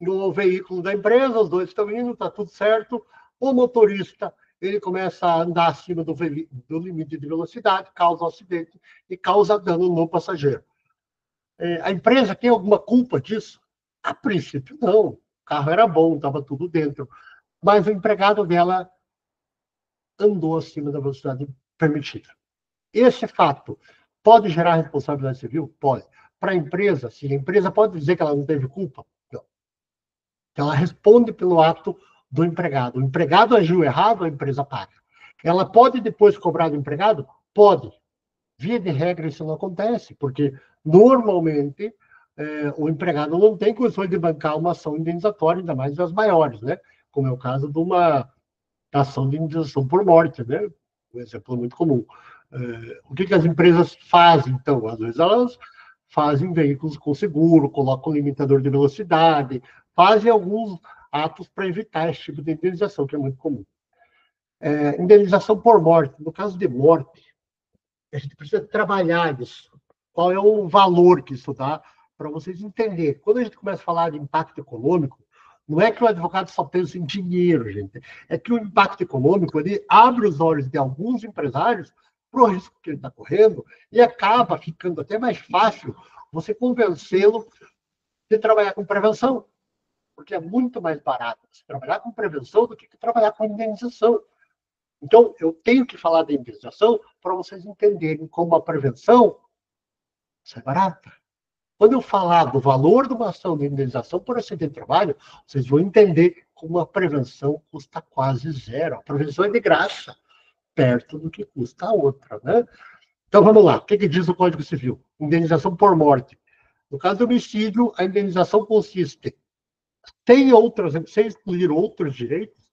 no veículo da empresa, os dois estão indo, está tudo certo. O motorista, ele começa a andar acima do limite de velocidade, causa um acidente e causa dano no passageiro. A empresa tem alguma culpa disso? A princípio, não. O carro era bom, estava tudo dentro. Mas o empregado dela andou acima da velocidade permitida. Esse fato pode gerar responsabilidade civil? Pode. Para a empresa, sim. A empresa pode dizer que ela não teve culpa? Não. Ela responde pelo ato do empregado. O empregado agiu errado, a empresa paga. Ela pode depois cobrar do empregado? Pode. Via de regra, isso não acontece, porque normalmente o empregado não tem condições de bancar uma ação indenizatória, ainda mais das maiores, né? Como é o caso de uma ação de indenização por morte, né? Um exemplo muito comum. O que as empresas fazem, então? Às vezes elas fazem veículos com seguro, colocam limitador de velocidade, fazem alguns atos para evitar esse tipo de indenização, que é muito comum. Indenização por morte. No caso de morte, a gente precisa trabalhar isso. Qual é o valor que isso dá para vocês entenderem. Quando a gente começa a falar de impacto econômico, não é que o advogado só pensa em dinheiro, gente. É que o impacto econômico ele abre os olhos de alguns empresários para o risco que ele está correndo e acaba ficando até mais fácil você convencê-lo de trabalhar com prevenção, porque é muito mais barato você trabalhar com prevenção do que trabalhar com indenização. Então, eu tenho que falar da indenização para vocês entenderem como a prevenção é barata. Quando eu falar do valor de uma ação de indenização por acidente de trabalho, vocês vão entender como a prevenção custa quase zero. A prevenção é de graça, perto do que custa a outra, né? Então, vamos lá. O que diz o Código Civil? Indenização por morte. No caso do homicídio, a indenização consiste, sem excluir outros direitos,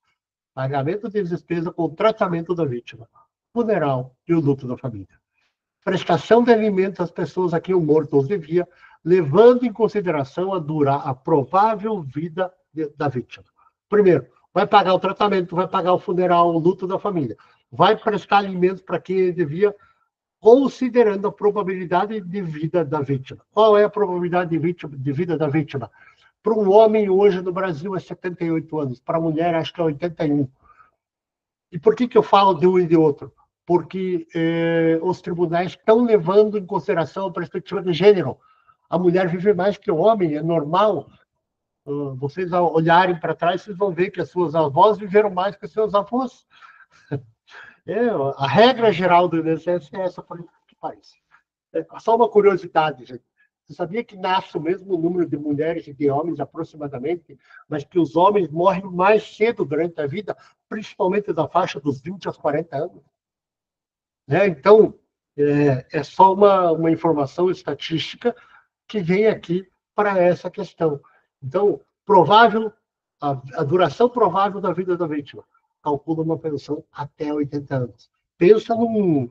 pagamento de despesa com o tratamento da vítima, funeral e o luto da família. Prestação de alimentos às pessoas a quem o morto os devia, levando em consideração a provável vida da vítima. Primeiro, vai pagar o tratamento, vai pagar o funeral, o luto da família. Vai prestar alimentos para quem ele devia, considerando a probabilidade de vida da vítima. Qual é a probabilidade de vida da vítima? Para um homem, hoje no Brasil, é 78 anos. Para a mulher, acho que é 81. E por que eu falo de um e de outro? Porque os tribunais estão levando em consideração a perspectiva de gênero. A mulher vive mais que o homem, é normal. Vocês, ao olharem para trás, vocês vão ver que as suas avós viveram mais que os seus avós. A regra geral do INSS é essa, por incrível que pareça. Só uma curiosidade, gente. Você sabia que nasce o mesmo número de mulheres e de homens, aproximadamente, mas que os homens morrem mais cedo durante a vida, principalmente da faixa dos 20 aos 40 anos? Então, é só uma informação estatística que vem aqui para essa questão. Então, a duração provável da vida da vítima. Calcula uma pensão até 80 anos. Pensa num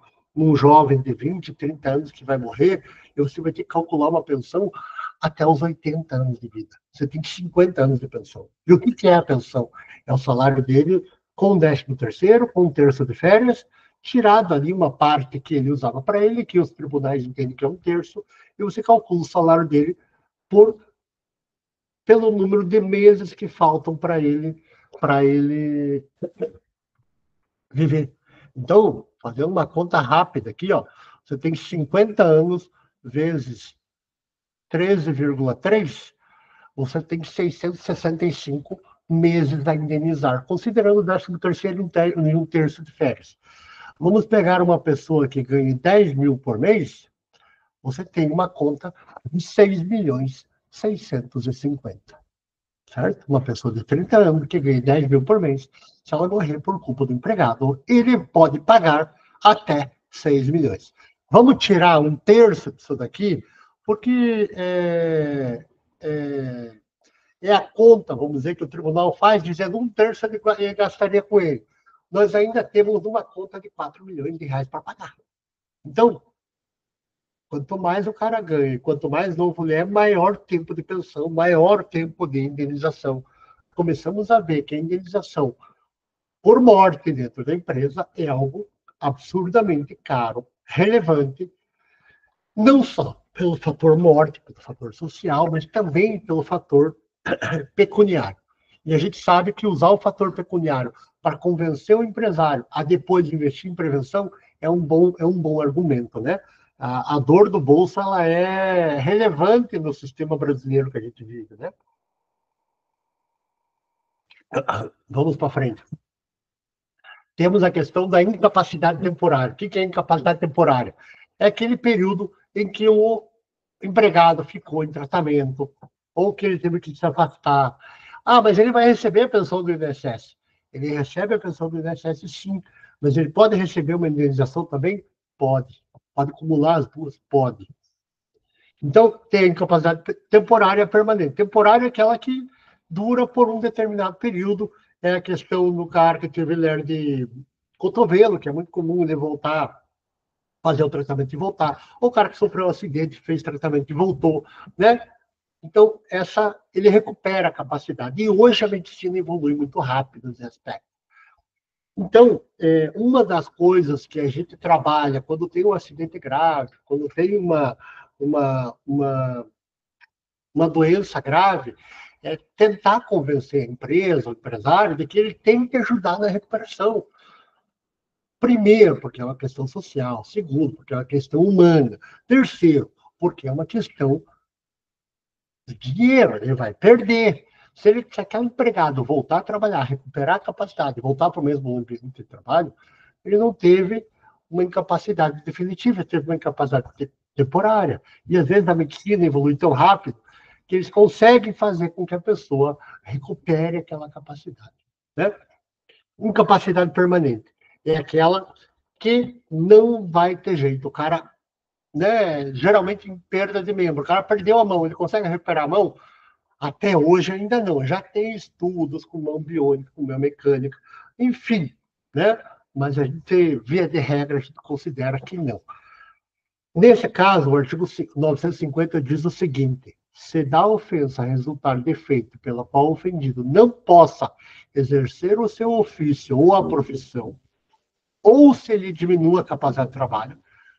jovem de 20, 30 anos que vai morrer, e você vai ter que calcular uma pensão até os 80 anos de vida. Você tem 50 anos de pensão. E o que é a pensão? É o salário dele com 13º, com 1/3 de férias, tirado ali uma parte que ele usava para ele, que os tribunais entendem que é 1/3, e você calcula o salário dele pelo número de meses que faltam para ele viver. Então, fazendo uma conta rápida aqui, ó, você tem 50 anos vezes 13,3, você tem 665 meses a indenizar, considerando o 13º e 1/3 de férias. Vamos pegar uma pessoa que ganha 10 mil por mês, você tem uma conta de 6.650. Certo? Uma pessoa de 30 anos que ganha 10 mil por mês, se ela morrer por culpa do empregado, ele pode pagar até 6 milhões. Vamos tirar 1/3 disso daqui, porque é a conta, vamos dizer, que o tribunal faz, dizendo 1/3 ele gastaria com ele. nós ainda temos uma conta de 4 milhões de reais para pagar. Então, quanto mais o cara ganha, quanto mais novo ele é, maior tempo de pensão, maior tempo de indenização. Começamos a ver que a indenização por morte dentro da empresa é algo absurdamente caro, relevante, não só pelo fator morte, pelo fator social, mas também pelo fator pecuniário. E a gente sabe que usar o fator pecuniário para convencer o empresário a depois investir em prevenção é um bom argumento, né? A dor do bolso ela é relevante no sistema brasileiro que a gente vive, né? Vamos para frente. Temos a questão da incapacidade temporária. O que é incapacidade temporária? É aquele período em que o empregado ficou em tratamento ou que ele teve que se afastar. Ah, mas ele vai receber a pensão do INSS. Ele recebe a pensão do INSS, sim, mas ele pode receber uma indenização também? Pode. Pode acumular as duas? Pode. Então, tem a incapacidade temporária permanente. Temporária é aquela que dura por um determinado período. É a questão do cara que teve ler de cotovelo, que é muito comum ele voltar, fazer o tratamento e voltar. Ou o cara que sofreu um acidente, fez tratamento e voltou, né? Então, ele recupera a capacidade. E hoje a medicina evolui muito rápido nesse aspecto. Então, uma das coisas que a gente trabalha quando tem um acidente grave, quando tem uma, uma, uma doença grave, é tentar convencer a empresa, o empresário, de que ele tem que ajudar na recuperação. Primeiro, porque é uma questão social. Segundo, porque é uma questão humana. Terceiro, porque é uma questão de dinheiro. Ele vai perder. Se aquele empregado voltar a trabalhar, recuperar a capacidade, voltar para o mesmo ambiente de trabalho, ele não teve uma incapacidade definitiva, teve uma incapacidade temporária. E às vezes a medicina evolui tão rápido que eles conseguem fazer com que a pessoa recupere aquela capacidade, né? Incapacidade permanente é aquela que não vai ter jeito. O cara, né, geralmente em perda de membro, o cara perdeu a mão, ele consegue recuperar a mão? Até hoje ainda não. Já tem estudos com mão biônica, com mão mecânica, enfim, né? Mas a gente, via de regra, a gente considera que não. Nesse caso, o artigo 950 diz o seguinte: se da ofensa resultar defeito pela qual o ofendido não possa exercer o seu ofício ou a profissão, ou se ele diminua a capacidade de trabalho,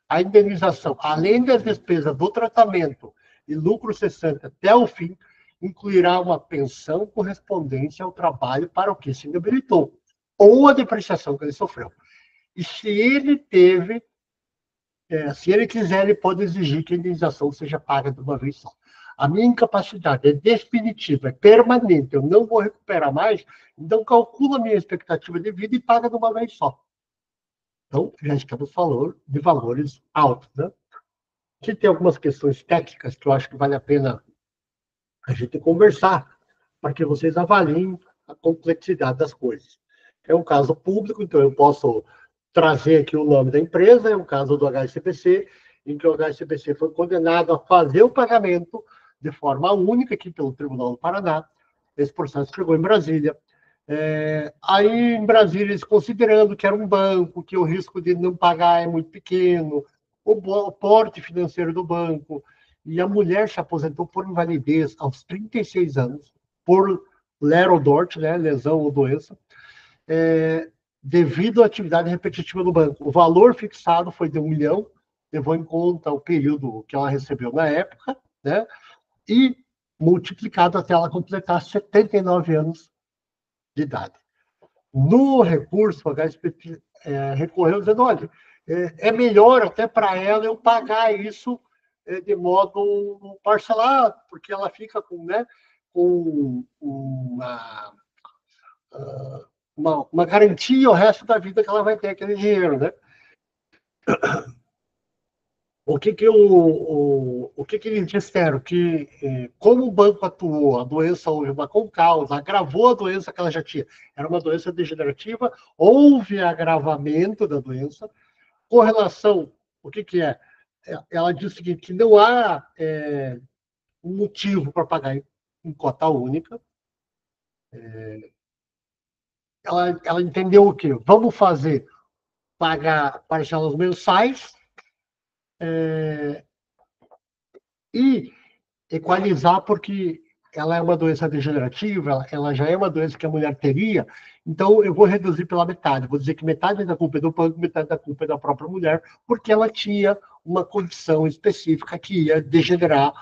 a indenização, além das despesas do tratamento e lucro cessante até o fim, incluirá uma pensão correspondente ao trabalho para o que se inabilitou, ou a depreciação que ele sofreu. E se ele quiser, ele pode exigir que a indenização seja paga de uma vez só. A minha incapacidade é definitiva, é permanente, eu não vou recuperar mais, então calcula a minha expectativa de vida e paga de uma vez só. Então, já estamos falando de valores altos, né? Aqui tem algumas questões técnicas que eu acho que vale a pena a gente conversar, para que vocês avaliem a complexidade das coisas. É um caso público, então eu posso trazer aqui o nome da empresa, é um caso do HSBC, em que o HSBC foi condenado a fazer o pagamento de forma única aqui pelo Tribunal do Paraná. Esse processo chegou em Brasília. Aí, em Brasília, eles considerando que era um banco, que o risco de não pagar é muito pequeno, o porte financeiro do banco, e a mulher se aposentou por invalidez aos 36 anos, por Lero-Dort, né, lesão ou doença, devido à atividade repetitiva do banco. O valor fixado foi de 1 milhão, levou em conta o período que ela recebeu na época, né, e multiplicado até ela completar 79 anos de idade. No recurso, o HSBC recorreu dizendo, olha, é melhor até para ela eu pagar isso de modo parcelado, porque ela fica com, né, com uma garantia o resto da vida que ela vai ter aquele dinheiro, né? O que eles disseram? Que, como o banco atuou, a doença houve uma concausa, agravou a doença que ela já tinha. Era uma doença degenerativa, houve agravamento da doença. Com relação, o que é? Ela diz o seguinte, que não há um motivo para pagar em cota única. ela entendeu o quê? Vamos fazer pagar parcelas mensais e equalizar, porque ela é uma doença degenerativa, ela já é uma doença que a mulher teria, então eu vou reduzir pela metade. Vou dizer que metade da culpa é do banco, metade da culpa é da própria mulher, porque ela tinha uma condição específica que ia degenerar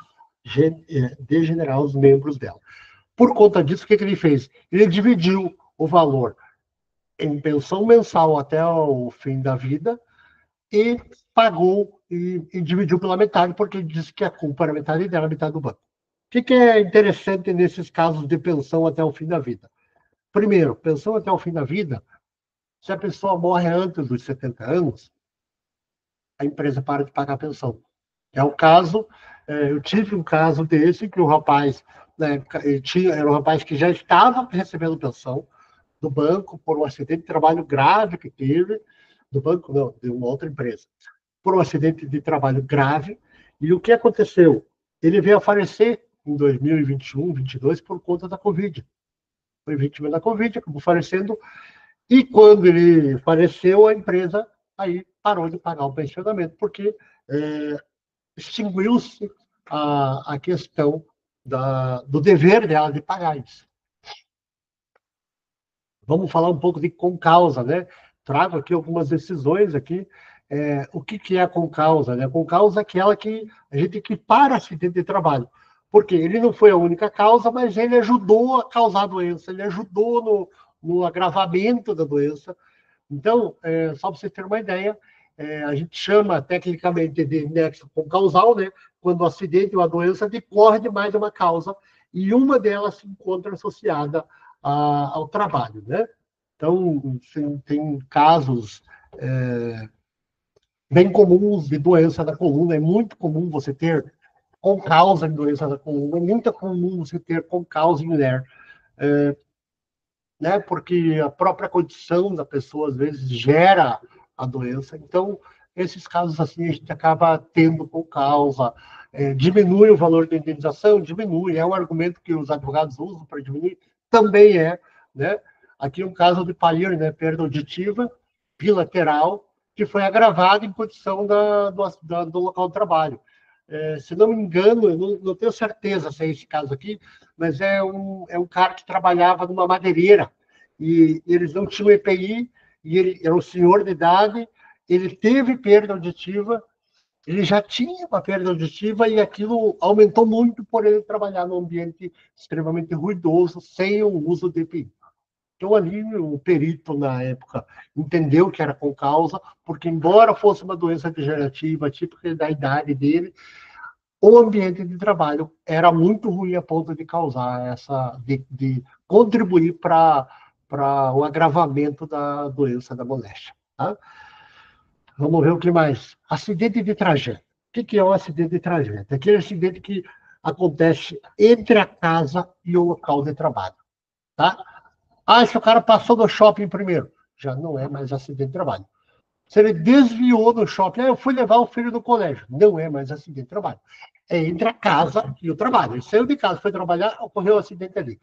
os membros dela. Por conta disso, o que ele fez? Ele dividiu o valor em pensão mensal até o fim da vida e pagou e dividiu pela metade, porque disse que a culpa era metade dela, metade do banco. O que é interessante nesses casos de pensão até o fim da vida? Primeiro, pensão até o fim da vida, se a pessoa morre antes dos 70 anos, a empresa para de pagar a pensão. É o caso, eu tive um caso desse, que o rapaz, na época, era um rapaz que já estava recebendo pensão do banco por um acidente de trabalho grave que teve, do banco não, de uma outra empresa, por um acidente de trabalho grave, e o que aconteceu? Ele veio a falecer em 2021, 2022, por conta da Covid. Foi vítima da Covid, acabou falecendo, e quando ele faleceu, a empresa aí parou de pagar o pensionamento, porque extinguiu-se a questão do dever dela de pagar isso. Vamos falar um pouco de concausa, né? Trago aqui algumas decisões aqui. O que é a concausa? Né? A concausa é aquela que a gente equipara acidente de trabalho. Porque ele não foi a única causa, mas ele ajudou a causar a doença, ele ajudou no agravamento da doença. Então, só para você ter uma ideia, a gente chama tecnicamente de nexo concausal, né? Quando o acidente ou a doença decorre de mais de uma causa e uma delas se encontra associada ao trabalho, né? Então, tem casos bem comuns de doença da coluna. É muito comum você ter concausa em doença da coluna, é muito comum você ter concausa em mulher, né? Porque a própria condição da pessoa, às vezes, gera a doença. Então, esses casos assim, a gente acaba tendo concausa, diminui o valor da indenização, diminui, é um argumento que os advogados usam para diminuir, também né? Aqui um caso de Palir, né? Perda auditiva bilateral, que foi agravado em condição do local de trabalho. Se não me engano, eu não tenho certeza se é esse caso aqui, mas é um cara que trabalhava numa madeireira, e eles não tinham EPI, e ele era um senhor de idade, ele teve perda auditiva, ele já tinha uma perda auditiva, e aquilo aumentou muito por ele trabalhar num ambiente extremamente ruidoso, sem o uso de EPI. Então, ali, o perito, na época, entendeu que era com causa, porque, embora fosse uma doença degenerativa, típica da idade dele, o ambiente de trabalho era muito ruim a ponto de causar de contribuir para o agravamento da doença da moléstia. Tá? Vamos ver o que mais. Acidente de trajeto. O que é um acidente de trajeto? É aquele acidente que acontece entre a casa e o local de trabalho. Tá? Se o cara passou no shopping primeiro, já não é mais acidente de trabalho. Se ele desviou no shopping, eu fui levar o filho no colégio, não é mais acidente de trabalho. É entre a casa e o trabalho. Ele saiu de casa, foi trabalhar, ocorreu um acidente ali.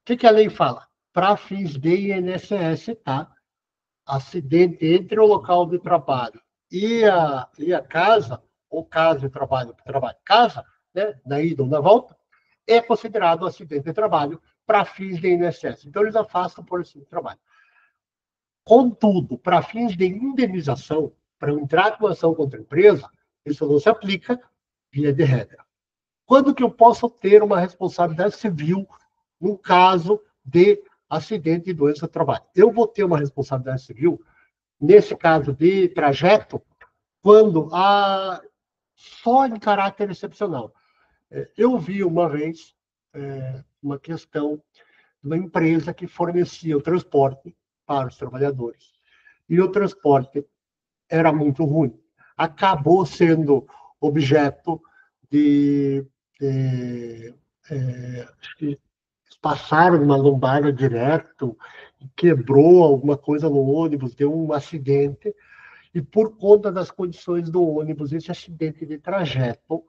O que a lei fala? Para fins de INSS, tá? Acidente entre o local de trabalho e a casa, ou casa de trabalho, casa, né? Na ida ou na volta, é considerado acidente de trabalho para fins de INSS. Então, eles afastam por acidente de trabalho. Contudo, para fins de indenização, para entrar com ação contra a empresa, isso não se aplica via de regra. Quando que eu posso ter uma responsabilidade civil no caso de acidente e doença do trabalho? Eu vou ter uma responsabilidade civil, nesse caso de trajeto, quando só em caráter excepcional. Eu vi uma vez uma questão de uma empresa que fornecia o transporte para os trabalhadores. E o transporte era muito ruim. Acabou sendo objeto acho que passaram uma lombarda direto, quebrou alguma coisa no ônibus, deu um acidente, e por conta das condições do ônibus, esse acidente de trajeto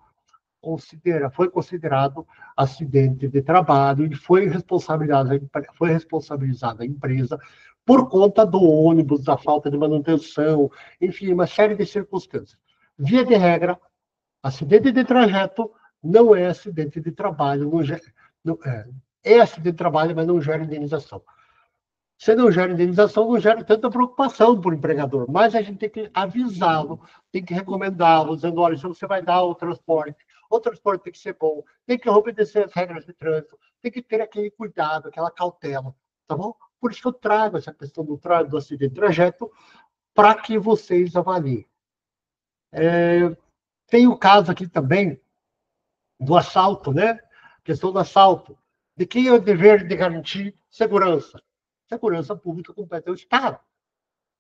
foi considerado acidente de trabalho e foi responsabilizada a empresa por conta do ônibus, da falta de manutenção, enfim, uma série de circunstâncias. Via de regra, acidente de trajeto não é acidente de trabalho, é acidente de trabalho, mas não gera indenização. Se não gera indenização, não gera tanta preocupação para o empregador, mas a gente tem que avisá-lo, tem que recomendá-lo, dizendo, olha, se você vai dar o transporte tem que ser bom, tem que obedecer as regras de trânsito, tem que ter aquele cuidado, aquela cautela, tá bom? Por isso que eu trago essa questão do acidente de trajeto para que vocês avaliem. Tem o caso aqui também do assalto, né? A questão do assalto. De quem é o dever de garantir segurança? Segurança pública compete ao Estado.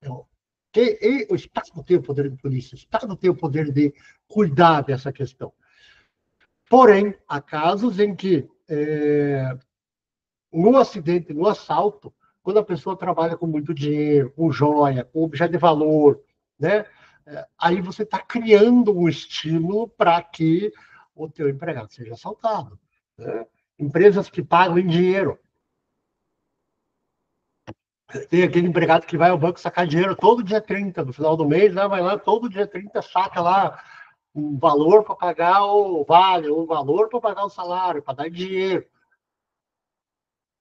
O Estado tem o poder de polícia, o Estado tem o poder de cuidar dessa questão. Porém, há casos em que, no acidente, no assalto, quando a pessoa trabalha com muito dinheiro, com joia, com objeto de valor, né? Aí você está criando um estímulo para que o teu empregado seja assaltado. Né? Empresas que pagam em dinheiro. Tem aquele empregado que vai ao banco sacar dinheiro todo dia 30, no final do mês, né? Vai lá todo dia 30, saca lá um valor para pagar o vale, um valor para pagar o salário, para dar dinheiro.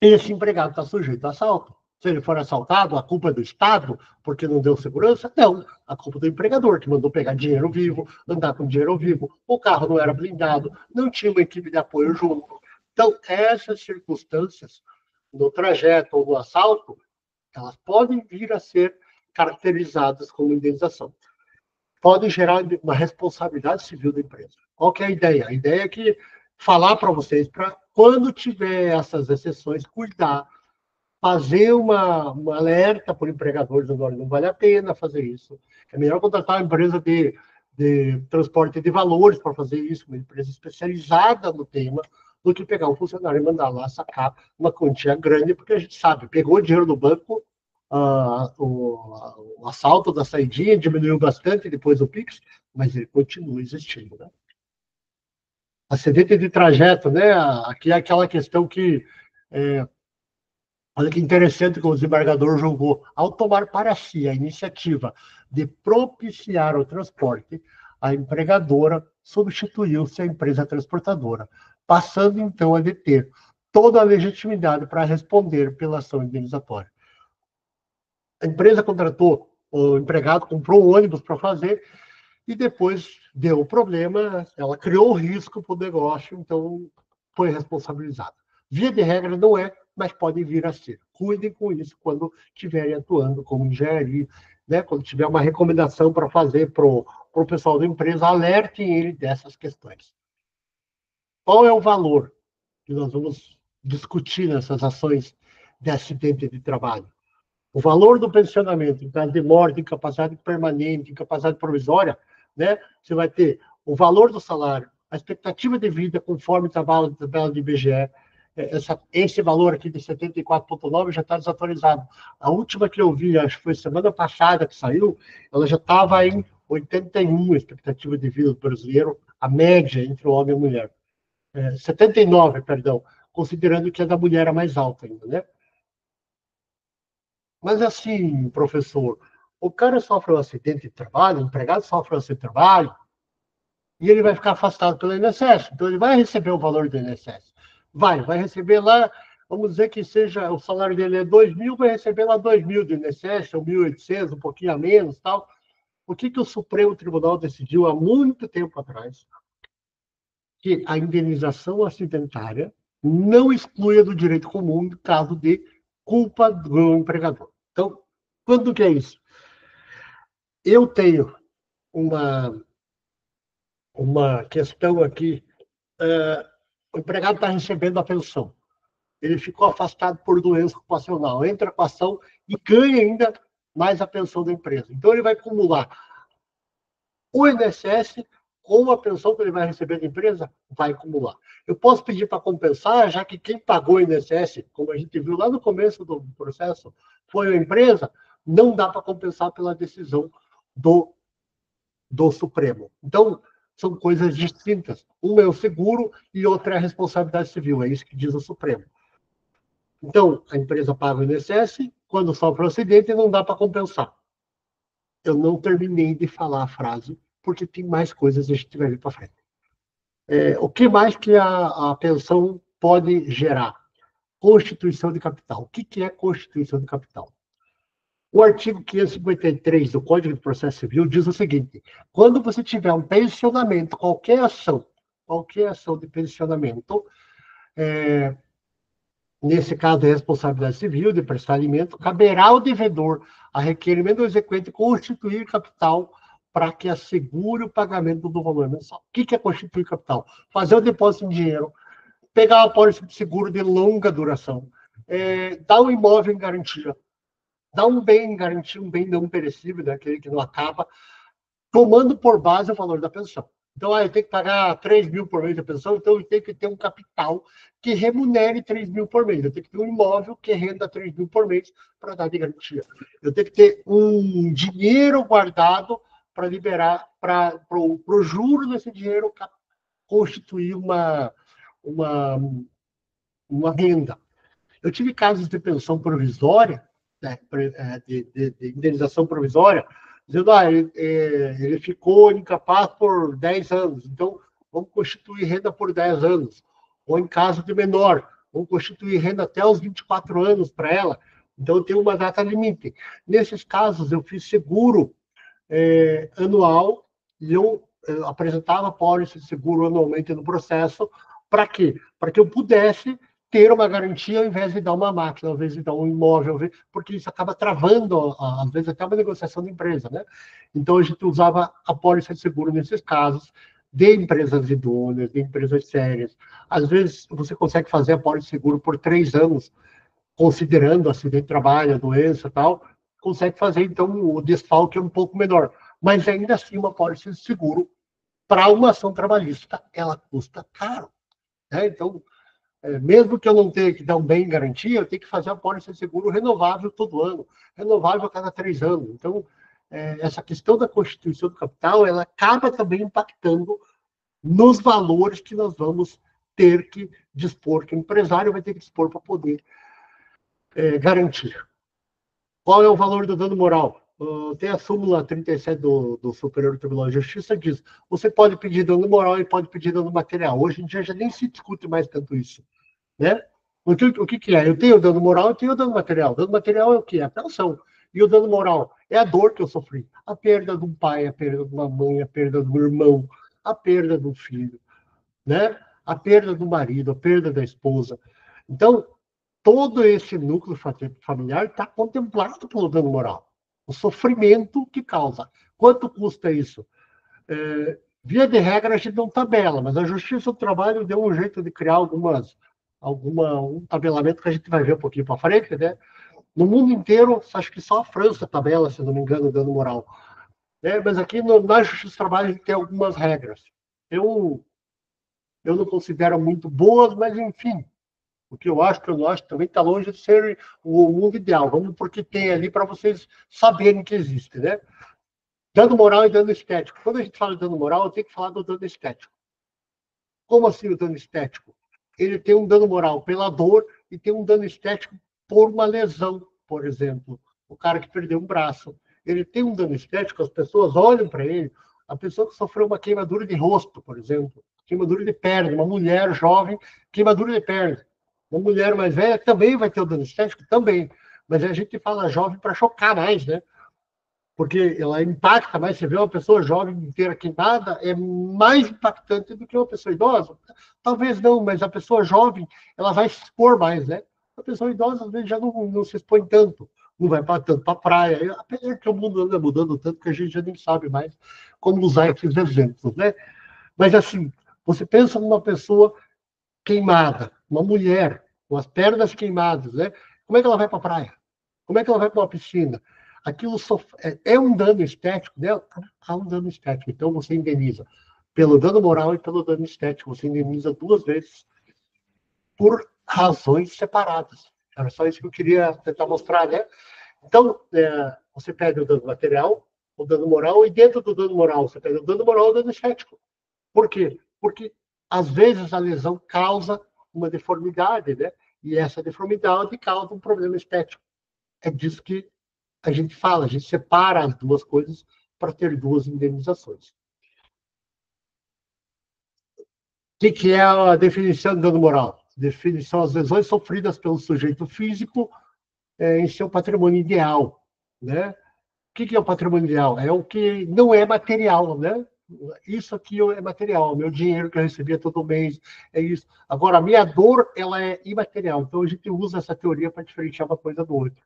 Esse empregado está sujeito a assalto. Se ele for assaltado, a culpa é do Estado, porque não deu segurança? Não. A culpa é do empregador, que mandou pegar dinheiro vivo, andar com dinheiro vivo, o carro não era blindado, não tinha uma equipe de apoio junto. Então, essas circunstâncias, no trajeto ou no assalto, elas podem vir a ser caracterizadas como indenização. Podem gerar uma responsabilidade civil da empresa. Qual que é a ideia? A ideia é que falar para vocês, para quando tiver essas exceções, cuidar, fazer um alerta para o empregador, dizendo, olha, não vale a pena fazer isso. É melhor contratar uma empresa de transporte de valores para fazer isso, uma empresa especializada no tema, do que pegar um funcionário e mandar lá sacar uma quantia grande, porque a gente sabe, pegou o dinheiro do banco, o assalto da saidinha diminuiu bastante depois do Pix, mas ele continua existindo. Né? Acidente de trajeto, né? Aqui é aquela questão que olha que interessante que o desembargador julgou. Ao tomar para si a iniciativa de propiciar o transporte, a empregadora substituiu-se à empresa transportadora, passando então a deter toda a legitimidade para responder pela ação indenizatória. A empresa contratou, o empregado comprou um ônibus para fazer e depois deu o problema, ela criou o risco para o negócio, então foi responsabilizada. Via de regra não é, mas pode vir a ser. Cuidem com isso quando estiverem atuando como engenharia, né? Quando tiver uma recomendação para fazer para o pessoal da empresa, alertem ele dessas questões. Qual é o valor que nós vamos discutir nessas ações de acidente de trabalho? O valor do pensionamento, em caso de morte, incapacidade permanente, incapacidade provisória, né? Você vai ter o valor do salário, a expectativa de vida conforme tabela de IBGE. Esse valor aqui de 74,9 já está desatualizado. A última que eu vi, acho que foi semana passada que saiu, ela já estava em 81, a expectativa de vida do brasileiro, a média entre o homem e a mulher. 79, perdão, considerando que a da mulher é mais alta ainda, né? Mas assim, professor, o cara sofre um acidente de trabalho, o empregado sofre um acidente de trabalho, e ele vai ficar afastado pelo INSS. Então, ele vai receber o valor do INSS. Vai receber lá, vamos dizer que seja, o salário dele é 2.000, vai receber lá 2.000 do INSS, ou 1.800, um pouquinho a menos, tal. O que o Supremo Tribunal decidiu há muito tempo atrás? Que a indenização acidentária não exclui do direito comum no caso de culpa do empregador. Então, quando que é isso? Eu tenho uma questão aqui, o empregado está recebendo a pensão, ele ficou afastado por doença ocupacional, entra com a ação e ganha ainda mais a pensão da empresa. Então, ele vai acumular o INSS com a pensão que ele vai receber da empresa, vai acumular. Eu posso pedir para compensar, já que quem pagou o INSS, como a gente viu lá no começo do processo, foi a empresa, não dá para compensar pela decisão do Supremo. Então, são coisas distintas. Um é o seguro e outro é a responsabilidade civil. É isso que diz o Supremo. Então, a empresa paga o INSS, quando sofre um acidente, não dá para compensar. Eu não terminei de falar a frase, porque tem mais coisas que a gente vai ver para frente. O que mais que a pensão pode gerar? Constituição de capital. O que é constituição de capital? O artigo 553 do Código de Processo Civil diz o seguinte: quando você tiver um pensionamento, qualquer ação de pensionamento, nesse caso de responsabilidade civil, de prestar alimento, caberá ao devedor, a requerimento do exequente, constituir capital para que assegure o pagamento do valor mensal. O que é constituir capital? Fazer o depósito em dinheiro, pegar uma apólice de seguro de longa duração, dar um imóvel em garantia, dar um bem em garantia, um bem não perecível, né, aquele que não acaba, tomando por base o valor da pensão. Então, eu tenho que pagar 3 mil por mês da pensão, então eu tenho que ter um capital que remunere 3 mil por mês. Eu tenho que ter um imóvel que renda 3 mil por mês para dar de garantia. Eu tenho que ter um dinheiro guardado para liberar, para o juro desse dinheiro constituir uma renda. Eu tive casos de pensão provisória, né, de indenização provisória, dizendo, ele ficou incapaz por 10 anos, então vamos constituir renda por 10 anos. Ou em caso de menor, vamos constituir renda até os 24 anos para ela. Então tem uma data limite. Nesses casos, eu fiz seguro anual e eu apresentava apólice de seguro anualmente no processo. Para quê? Para que eu pudesse ter uma garantia ao invés de dar uma máquina, ao invés de dar um imóvel, porque isso acaba travando, às vezes, até uma negociação de empresa, né? Então, a gente usava a pólice de seguro nesses casos, de empresas idôneas, de empresas sérias. Às vezes, você consegue fazer a pólice de seguro por 3 anos, considerando acidente de trabalho, doença e tal, consegue fazer, então, o desfalque é um pouco menor. Mas, ainda assim, uma pólice de seguro, para uma ação trabalhista, ela custa caro, né? Então, mesmo que eu não tenha que dar um bem em garantia, eu tenho que fazer a pólice de seguro renovável todo ano, renovável a cada 3 anos. Então, essa questão da constituição do capital, ela acaba também impactando nos valores que nós vamos ter que dispor, que o empresário vai ter que dispor para poder garantir. Qual é o valor do dano moral? Tem a súmula 37 do Superior Tribunal de Justiça, diz: você pode pedir dano moral e pode pedir dano material. Hoje em dia já nem se discute mais tanto isso, né? O que é? Eu tenho dano moral e tenho dano material. Dano material é o quê? A pensão. E o dano moral é a dor que eu sofri. A perda de um pai, a perda de uma mãe, a perda do irmão, a perda do filho, né? A perda do marido, a perda da esposa. Então, todo esse núcleo familiar está contemplado pelo dano moral. O sofrimento que causa. Quanto custa isso? Via de regra, a gente não tabela, mas a Justiça do Trabalho deu um jeito de criar um tabelamento que a gente vai ver um pouquinho para frente, né? No mundo inteiro, acho que só a França tabela, se não me engano, o dano moral. Mas aqui na Justiça do Trabalho a gente tem algumas regras. Eu não considero muito boas, mas enfim, o que eu acho que eu não acho também está longe de ser o mundo ideal. Vamos porque tem ali para vocês saberem que existe, né? Dano moral e dano estético. Quando a gente fala de dano moral, eu tenho que falar do dano estético. Como assim o dano estético? Ele tem um dano moral pela dor e tem um dano estético por uma lesão, por exemplo. O cara que perdeu um braço. Ele tem um dano estético, as pessoas olham para ele. A pessoa que sofreu uma queimadura de rosto, por exemplo, queimadura de perna, uma mulher jovem, queimadura de perna. Uma mulher mais velha também vai ter o dano estético? Também. Mas a gente fala jovem para chocar mais, né? Porque ela impacta mais. Você vê uma pessoa jovem inteira queimada, é mais impactante do que uma pessoa idosa. Talvez não, mas a pessoa jovem, ela vai se expor mais, né? A pessoa idosa, às vezes, já não se expõe tanto, não vai tanto para a praia. Apesar que o mundo anda mudando tanto que a gente já nem sabe mais como usar esses exemplos, né? Mas, assim, você pensa numa pessoa queimada, uma mulher com as pernas queimadas, né? Como é que ela vai para a praia? Como é que ela vai para uma piscina? Aquilo é um dano estético, né? Há um dano estético. Então, você indeniza pelo dano moral e pelo dano estético. Você indeniza 2 vezes por razões separadas. Era só isso que eu queria tentar mostrar, né? Então, você pede o dano material, o dano moral, e dentro do dano moral, você pede o dano moral e o dano estético. Por quê? Porque, às vezes, a lesão causa uma deformidade, né? E essa deformidade causa um problema estético. É disso que a gente fala, a gente separa as duas coisas para ter duas indenizações. O que é a definição de dano moral? Definição as lesões sofridas pelo sujeito físico em seu patrimônio ideal, né? O que é o patrimônio ideal? É o que não é material, né? Isso aqui é material, meu dinheiro que eu recebia todo mês, é isso. Agora, a minha dor, ela é imaterial, então a gente usa essa teoria para diferenciar uma coisa do outro.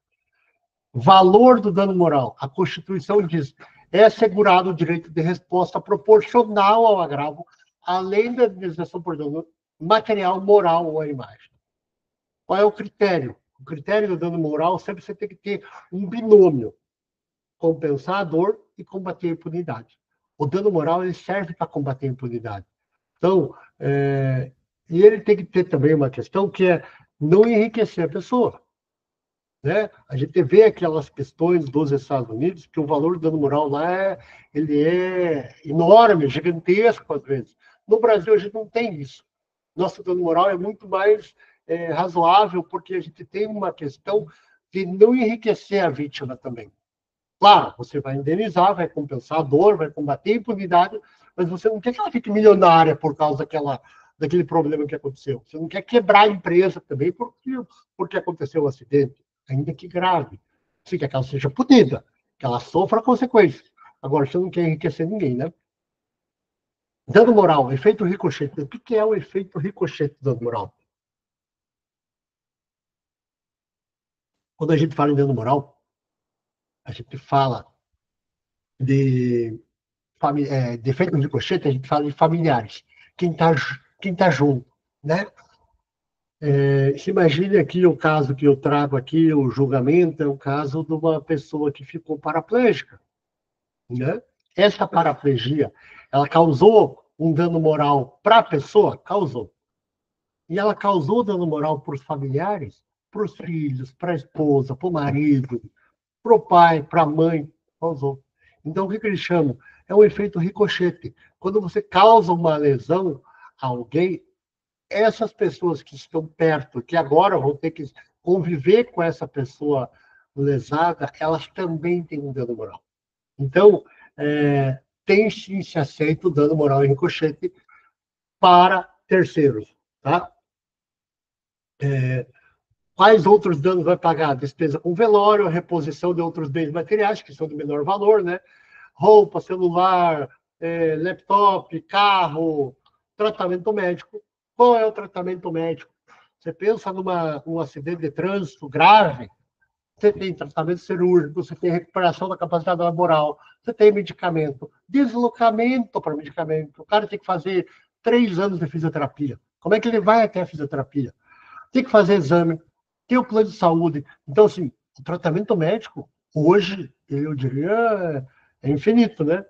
Valor do dano moral. A Constituição diz: é assegurado o direito de resposta proporcional ao agravo, além da indenização por dano material, moral ou à imagem. Qual é o critério? O critério do dano moral sempre você tem que ter um binômio: compensar a dor e combater a impunidade. O dano moral ele serve para combater a impunidade. Então, e ele tem que ter também uma questão que é não enriquecer a pessoa. Né? A gente vê aquelas questões dos Estados Unidos que o valor do dano moral lá ele é enorme, gigantesco às vezes. No Brasil a gente não tem isso. Nosso dano moral é muito mais razoável porque a gente tem uma questão de não enriquecer a vítima também. Claro, você vai indenizar, vai compensar a dor, vai combater a impunidade, mas você não quer que ela fique milionária por causa daquele problema que aconteceu. Você não quer quebrar a empresa também porque aconteceu um acidente, ainda que grave. Você quer que ela seja punida, que ela sofra consequências. Agora, você não quer enriquecer ninguém, né? Dano moral, efeito ricochete. O que é o efeito ricochete do dano moral? Quando a gente fala em dano moral, a gente fala de defeito de ricochete, a gente fala de familiares, quem tá junto, né? Se imagine aqui o caso que eu trago aqui, o julgamento, é o caso de uma pessoa que ficou paraplégica, né? Essa paraplegia, ela causou um dano moral para a pessoa? Causou. E ela causou dano moral para os familiares, para os filhos, para a esposa, para o marido, para o pai, para a mãe, causou. Então, o que eles chamam? É um efeito ricochete. Quando você causa uma lesão a alguém, essas pessoas que estão perto, que agora vão ter que conviver com essa pessoa lesada, elas também têm um dano moral. Então, tem sim se aceita o dano moral em ricochete para terceiros. Tá? Quais outros danos vai pagar? Despesa com velório, reposição de outros bens materiais, que são de menor valor, né? Roupa, celular, laptop, carro, tratamento médico. Qual é o tratamento médico? Você pensa num acidente de trânsito grave, você tem tratamento cirúrgico, você tem recuperação da capacidade laboral, você tem medicamento, deslocamento para medicamento. O cara tem que fazer 3 anos de fisioterapia. Como é que ele vai até a fisioterapia? Tem que fazer exame, tem o plano de saúde. Então, assim, o tratamento médico, hoje, eu diria, é infinito, né?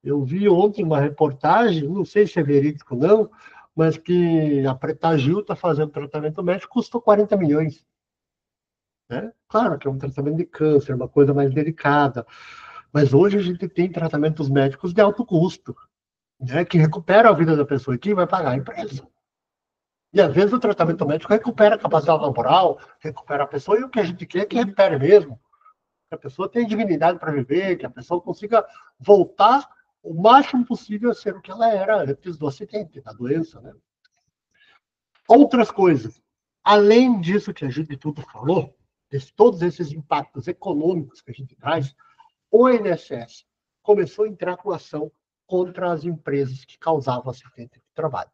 Eu vi ontem uma reportagem, não sei se é verídico ou não, mas que a Pretagil está fazendo tratamento médico, custou 40 milhões. Né? Claro que é um tratamento de câncer, uma coisa mais delicada, mas hoje a gente tem tratamentos médicos de alto custo, né, que recupera a vida da pessoa e quem vai pagar a empresa. E às vezes o tratamento médico recupera a capacidade laboral, recupera a pessoa, e o que a gente quer é que recupere mesmo. Que a pessoa tenha dignidade para viver, que a pessoa consiga voltar o máximo possível a ser o que ela era antes do acidente, da doença. Né? Outras coisas. Além disso que a gente tudo falou, de todos esses impactos econômicos que a gente traz, o INSS começou a entrar com ação contra as empresas que causavam acidente de trabalho.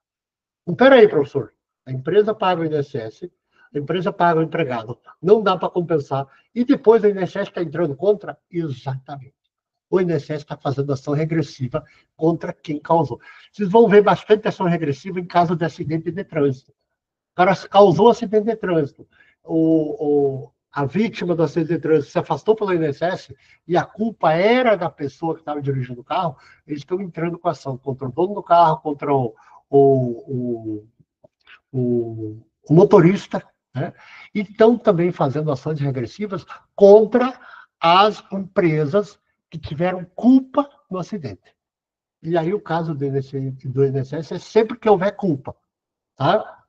Então, peraí, professor, a empresa paga o INSS, a empresa paga o empregado, não dá para compensar, e depois o INSS está entrando contra? Exatamente. O INSS está fazendo ação regressiva contra quem causou. Vocês vão ver bastante ação regressiva em caso de acidente de trânsito. O cara causou acidente de trânsito. A vítima do acidente de trânsito se afastou pelo INSS e a culpa era da pessoa que estava dirigindo o carro, eles estão entrando com ação contra o dono do carro, contra o motorista, né? E estão também fazendo ações regressivas contra as empresas que tiveram culpa no acidente. E aí o caso do INSS é sempre que houver culpa. Tá?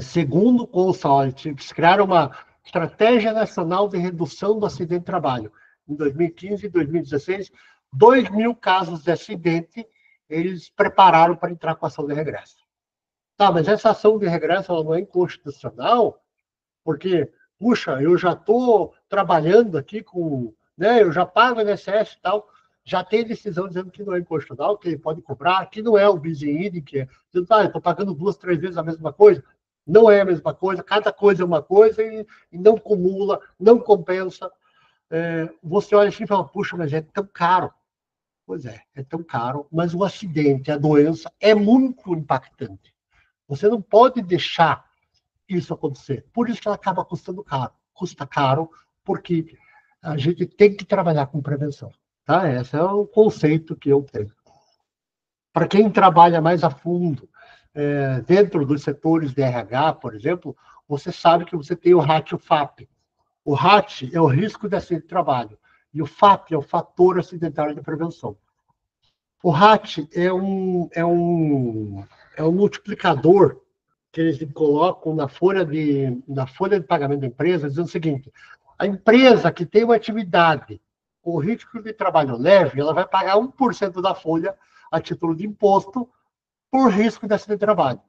Segundo o Consorte, eles criaram uma Estratégia Nacional de Redução do Acidente de Trabalho. Em 2015 e 2016, 2.000 casos de acidente eles prepararam para entrar com ação de regresso. Tá, mas essa ação de regresso ela não é inconstitucional, porque, puxa, eu já estou trabalhando aqui com, né, eu já pago o INSS e tal, já tem decisão dizendo que não é inconstitucional, que ele pode cobrar, que não é o bis in idem, que é, eu estou pagando 2, 3 vezes a mesma coisa. Não é a mesma coisa, cada coisa é uma coisa e não acumula, não compensa. Você olha assim e fala, puxa, mas é tão caro. Pois é tão caro, mas o acidente, a doença é muito impactante. Você não pode deixar isso acontecer. Por isso que ela acaba custando caro. Custa caro porque a gente tem que trabalhar com prevenção. Tá? Esse é o conceito que eu tenho. Para quem trabalha mais a fundo, dentro dos setores de RH, por exemplo, você sabe que você tem o RAT e o FAP. O RAT é o risco de acidente de trabalho e o FAP é o fator acidentário de prevenção. O RAT é um multiplicador que eles colocam na folha de pagamento da empresa, dizendo o seguinte: a empresa que tem uma atividade com risco de trabalho leve, ela vai pagar 1% da folha a título de imposto por risco de acidente de trabalho.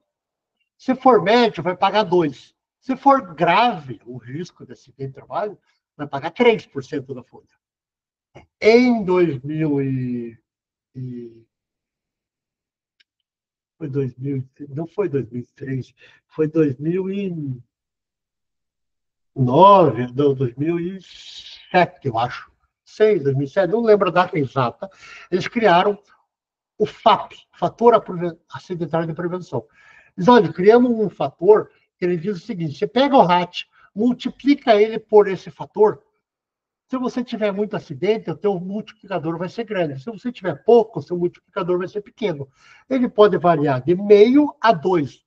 Se for médio, vai pagar 2%. Se for grave o risco de acidente de trabalho, vai pagar 3% da folha. Em 2000 foi 2000, não foi 2003, foi 2009, não, 2007, eu acho. 2006, 2007, não lembro a data exata. Eles criaram o FAP, Fator Acidentário de Prevenção. Eles, olha, criamos um fator que ele diz o seguinte: você pega o RAT, multiplica ele por esse fator. Se você tiver muito acidente, o teu multiplicador vai ser grande. Se você tiver pouco, o seu multiplicador vai ser pequeno. Ele pode variar de 0,5 a 2.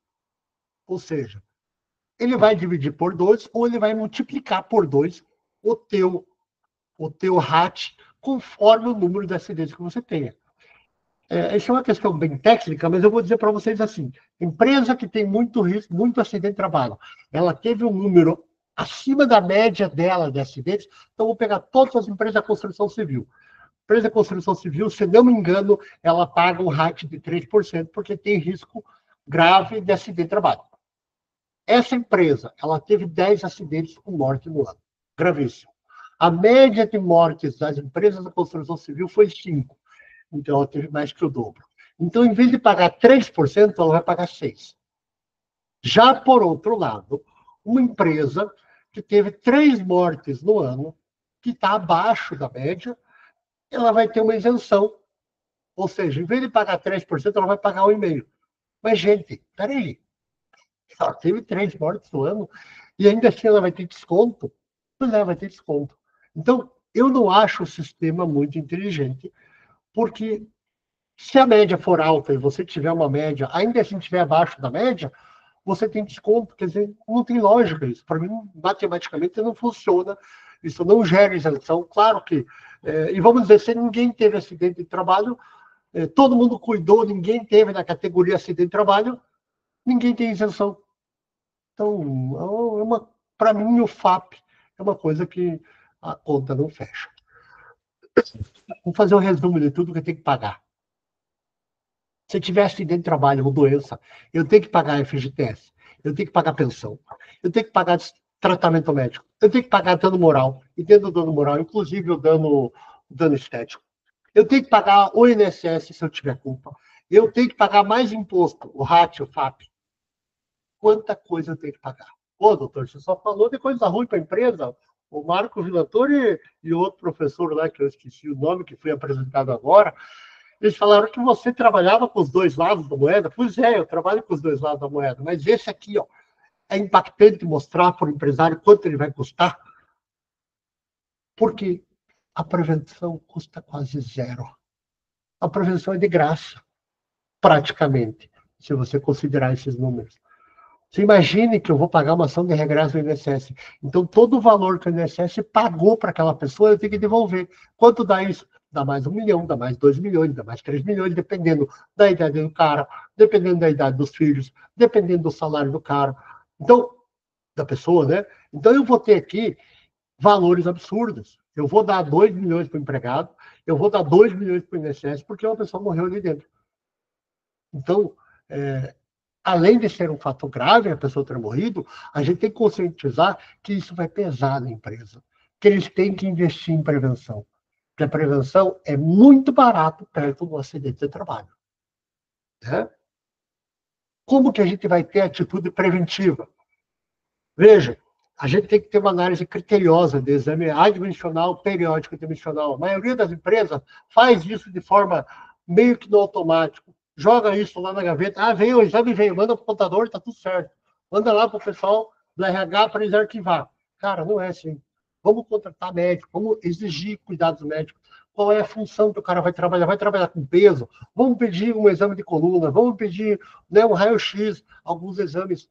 Ou seja, ele vai dividir por 2 ou ele vai multiplicar por 2 o teu RAT conforme o número de acidentes que você tenha. Essa é uma questão bem técnica, mas eu vou dizer para vocês assim: empresa que tem muito risco, muito acidente de trabalho, ela teve um número acima da média dela de acidentes, então vou pegar todas as empresas da construção civil. Empresa da construção civil, se não me engano, ela paga um RAT de 3%, porque tem risco grave de acidente de trabalho. Essa empresa, ela teve 10 acidentes com morte no ano. Gravíssimo. A média de mortes das empresas da construção civil foi 5%. Então, ela teve mais que o dobro. Então, em vez de pagar 3%, ela vai pagar 6%. Já, por outro lado, uma empresa que teve 3 mortes no ano, que está abaixo da média, ela vai ter uma isenção. Ou seja, em vez de pagar 3%, ela vai pagar 1,5%. Mas, gente, peraí. Ela teve 3 mortes no ano e ainda assim ela vai ter desconto? Pois é, vai ter desconto. Então, eu não acho o sistema muito inteligente, porque se a média for alta e você tiver uma média, ainda assim estiver abaixo da média, você tem desconto. Quer dizer, não tem lógica isso. Para mim, matematicamente, não funciona. Isso não gera isenção. Claro que, e vamos dizer, se ninguém teve acidente de trabalho, todo mundo cuidou, ninguém teve na categoria acidente de trabalho, ninguém tem isenção. Então, para mim, o FAP é uma coisa que a conta não fecha. Vamos fazer um resumo de tudo que tem que pagar. Se tiver acidente de trabalho ou doença, eu tenho que pagar FGTS, eu tenho que pagar pensão, eu tenho que pagar tratamento médico, eu tenho que pagar dano moral, e dentro do dano moral, inclusive o dano estético. Eu tenho que pagar o INSS se eu tiver culpa. Eu tenho que pagar mais imposto, o RAT, o FAP. Quanta coisa eu tenho que pagar? Pô, doutor, você só falou de coisa ruim para a empresa. O Marco Villatori e outro professor lá, que eu esqueci o nome, que foi apresentado agora, eles falaram que você trabalhava com os dois lados da moeda. Pois é, eu trabalho com os dois lados da moeda, mas esse aqui, ó, é impactante mostrar para o empresário quanto ele vai custar, porque a prevenção custa quase zero. A prevenção é de graça, praticamente, se você considerar esses números. Você imagine que eu vou pagar uma ação de regresso do INSS. Então, todo o valor que o INSS pagou para aquela pessoa, eu tenho que devolver. Quanto dá isso? dá mais 1 milhão, dá mais 2 milhões, dá mais 3 milhões, dependendo da idade do cara, dependendo da idade dos filhos, dependendo do salário do cara. Então, da pessoa, né? Então, eu vou ter aqui valores absurdos. Eu vou dar 2 milhões para o empregado, eu vou dar 2 milhões para o INSS, porque uma pessoa morreu ali dentro. Então, além de ser um fato grave, a pessoa ter morrido, a gente tem que conscientizar que isso vai pesar na empresa, que eles têm que investir em prevenção, que a prevenção é muito barato perto do acidente de trabalho. Né? Como que a gente vai ter atitude preventiva? Veja, a gente tem que ter uma análise criteriosa de exame admissional, periódico e dimensional. A maioria das empresas faz isso de forma meio que no automático. Joga isso lá na gaveta. Ah, veio o exame, veio, manda para o contador, está tudo certo. Manda lá para o pessoal do RH para eles arquivar. Cara, não é assim. Vamos contratar médico, vamos exigir cuidados médicos. Qual é a função que o cara vai trabalhar? Vai trabalhar com peso? Vamos pedir um exame de coluna, vamos pedir, né, um raio-x, alguns exames.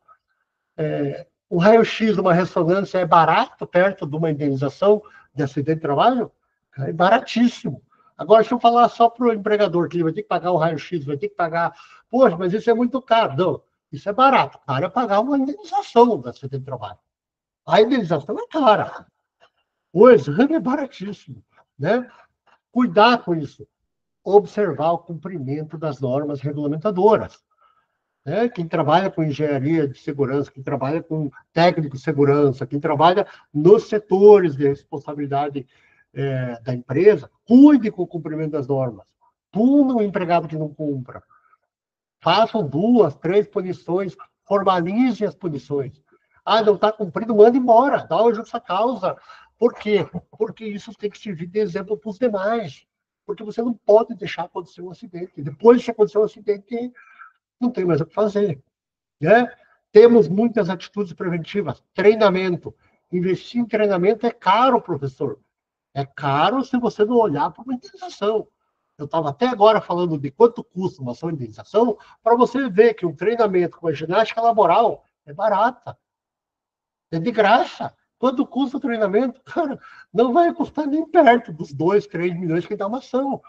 O raio-x, uma ressonância, é barato perto de uma indenização de acidente de trabalho? É baratíssimo. Agora, se eu falar só para o empregador que ele vai ter que pagar o raio-x, vai ter que pagar... Poxa, mas isso é muito caro. Não, isso é barato. Caro é pagar uma indenização do acidente de trabalho. A indenização é cara. O exame é baratíssimo. Né? Cuidar com isso. Observar o cumprimento das normas regulamentadoras. Né? Quem trabalha com engenharia de segurança, quem trabalha com técnico de segurança, quem trabalha nos setores de responsabilidade da empresa, cuide com o cumprimento das normas. Puna o empregado que não cumpra. Façam 2, 3 punições, formalizem as punições. Ah, não está cumprindo, manda embora, dá uma justa causa. Por quê? Porque isso tem que servir de exemplo para os demais. Porque você não pode deixar acontecer um acidente. Depois que acontecer um acidente, não tem mais o que fazer. Né? Temos muitas atitudes preventivas. Treinamento. Investir em treinamento é caro, professor. É caro se você não olhar para uma indenização. Eu estava até agora falando de quanto custa uma ação de indenização, para você ver que um treinamento com a ginástica laboral é barata. É de graça. Quanto custa o treinamento? Cara, não vai custar nem perto dos 2, 3 milhões que dá uma ação.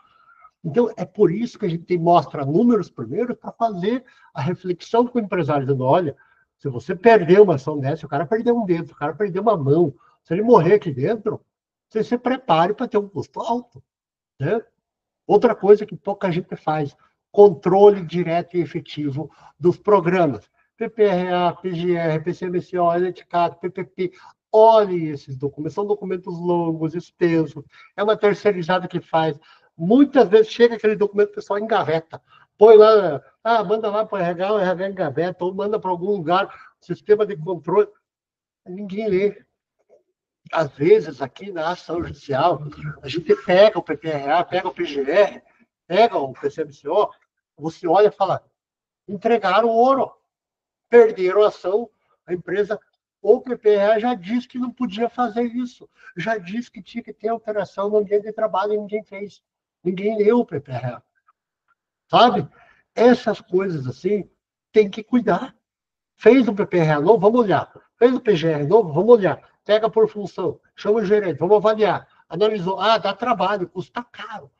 Então, é por isso que a gente mostra números primeiro para fazer a reflexão com o empresário, dizendo, olha, se você perder uma ação dessa, o cara perdeu um dedo, o cara perdeu uma mão, se ele morrer aqui dentro, você se prepare para ter um custo alto. Né? Outra coisa que pouca gente faz, controle direto e efetivo dos programas. PPRA, PGR, PCMCO, LETCAT, PPP, olhe esses documentos, são documentos longos, extensos, é uma terceirizada que faz. Muitas vezes chega aquele documento, o pessoal engaveta. Põe lá, manda lá para o RH, o RH engaveta, ou manda para algum lugar, sistema de controle. Ninguém lê. Às vezes, aqui na ação judicial, a gente pega o PPRA, pega o PGR, pega o PCMCO, você olha e fala, entregaram ouro, perderam a ação, a empresa, o PPRA já disse que não podia fazer isso, já disse que tinha que ter alteração no ambiente de trabalho e ninguém fez. Ninguém leu o PPRA. Sabe? Essas coisas assim, tem que cuidar. Fez o PPRA novo, vamos olhar. Fez o PGR novo, vamos olhar. Pega por função, chama o gerente, vamos avaliar. Analisou, dá trabalho, custa caro.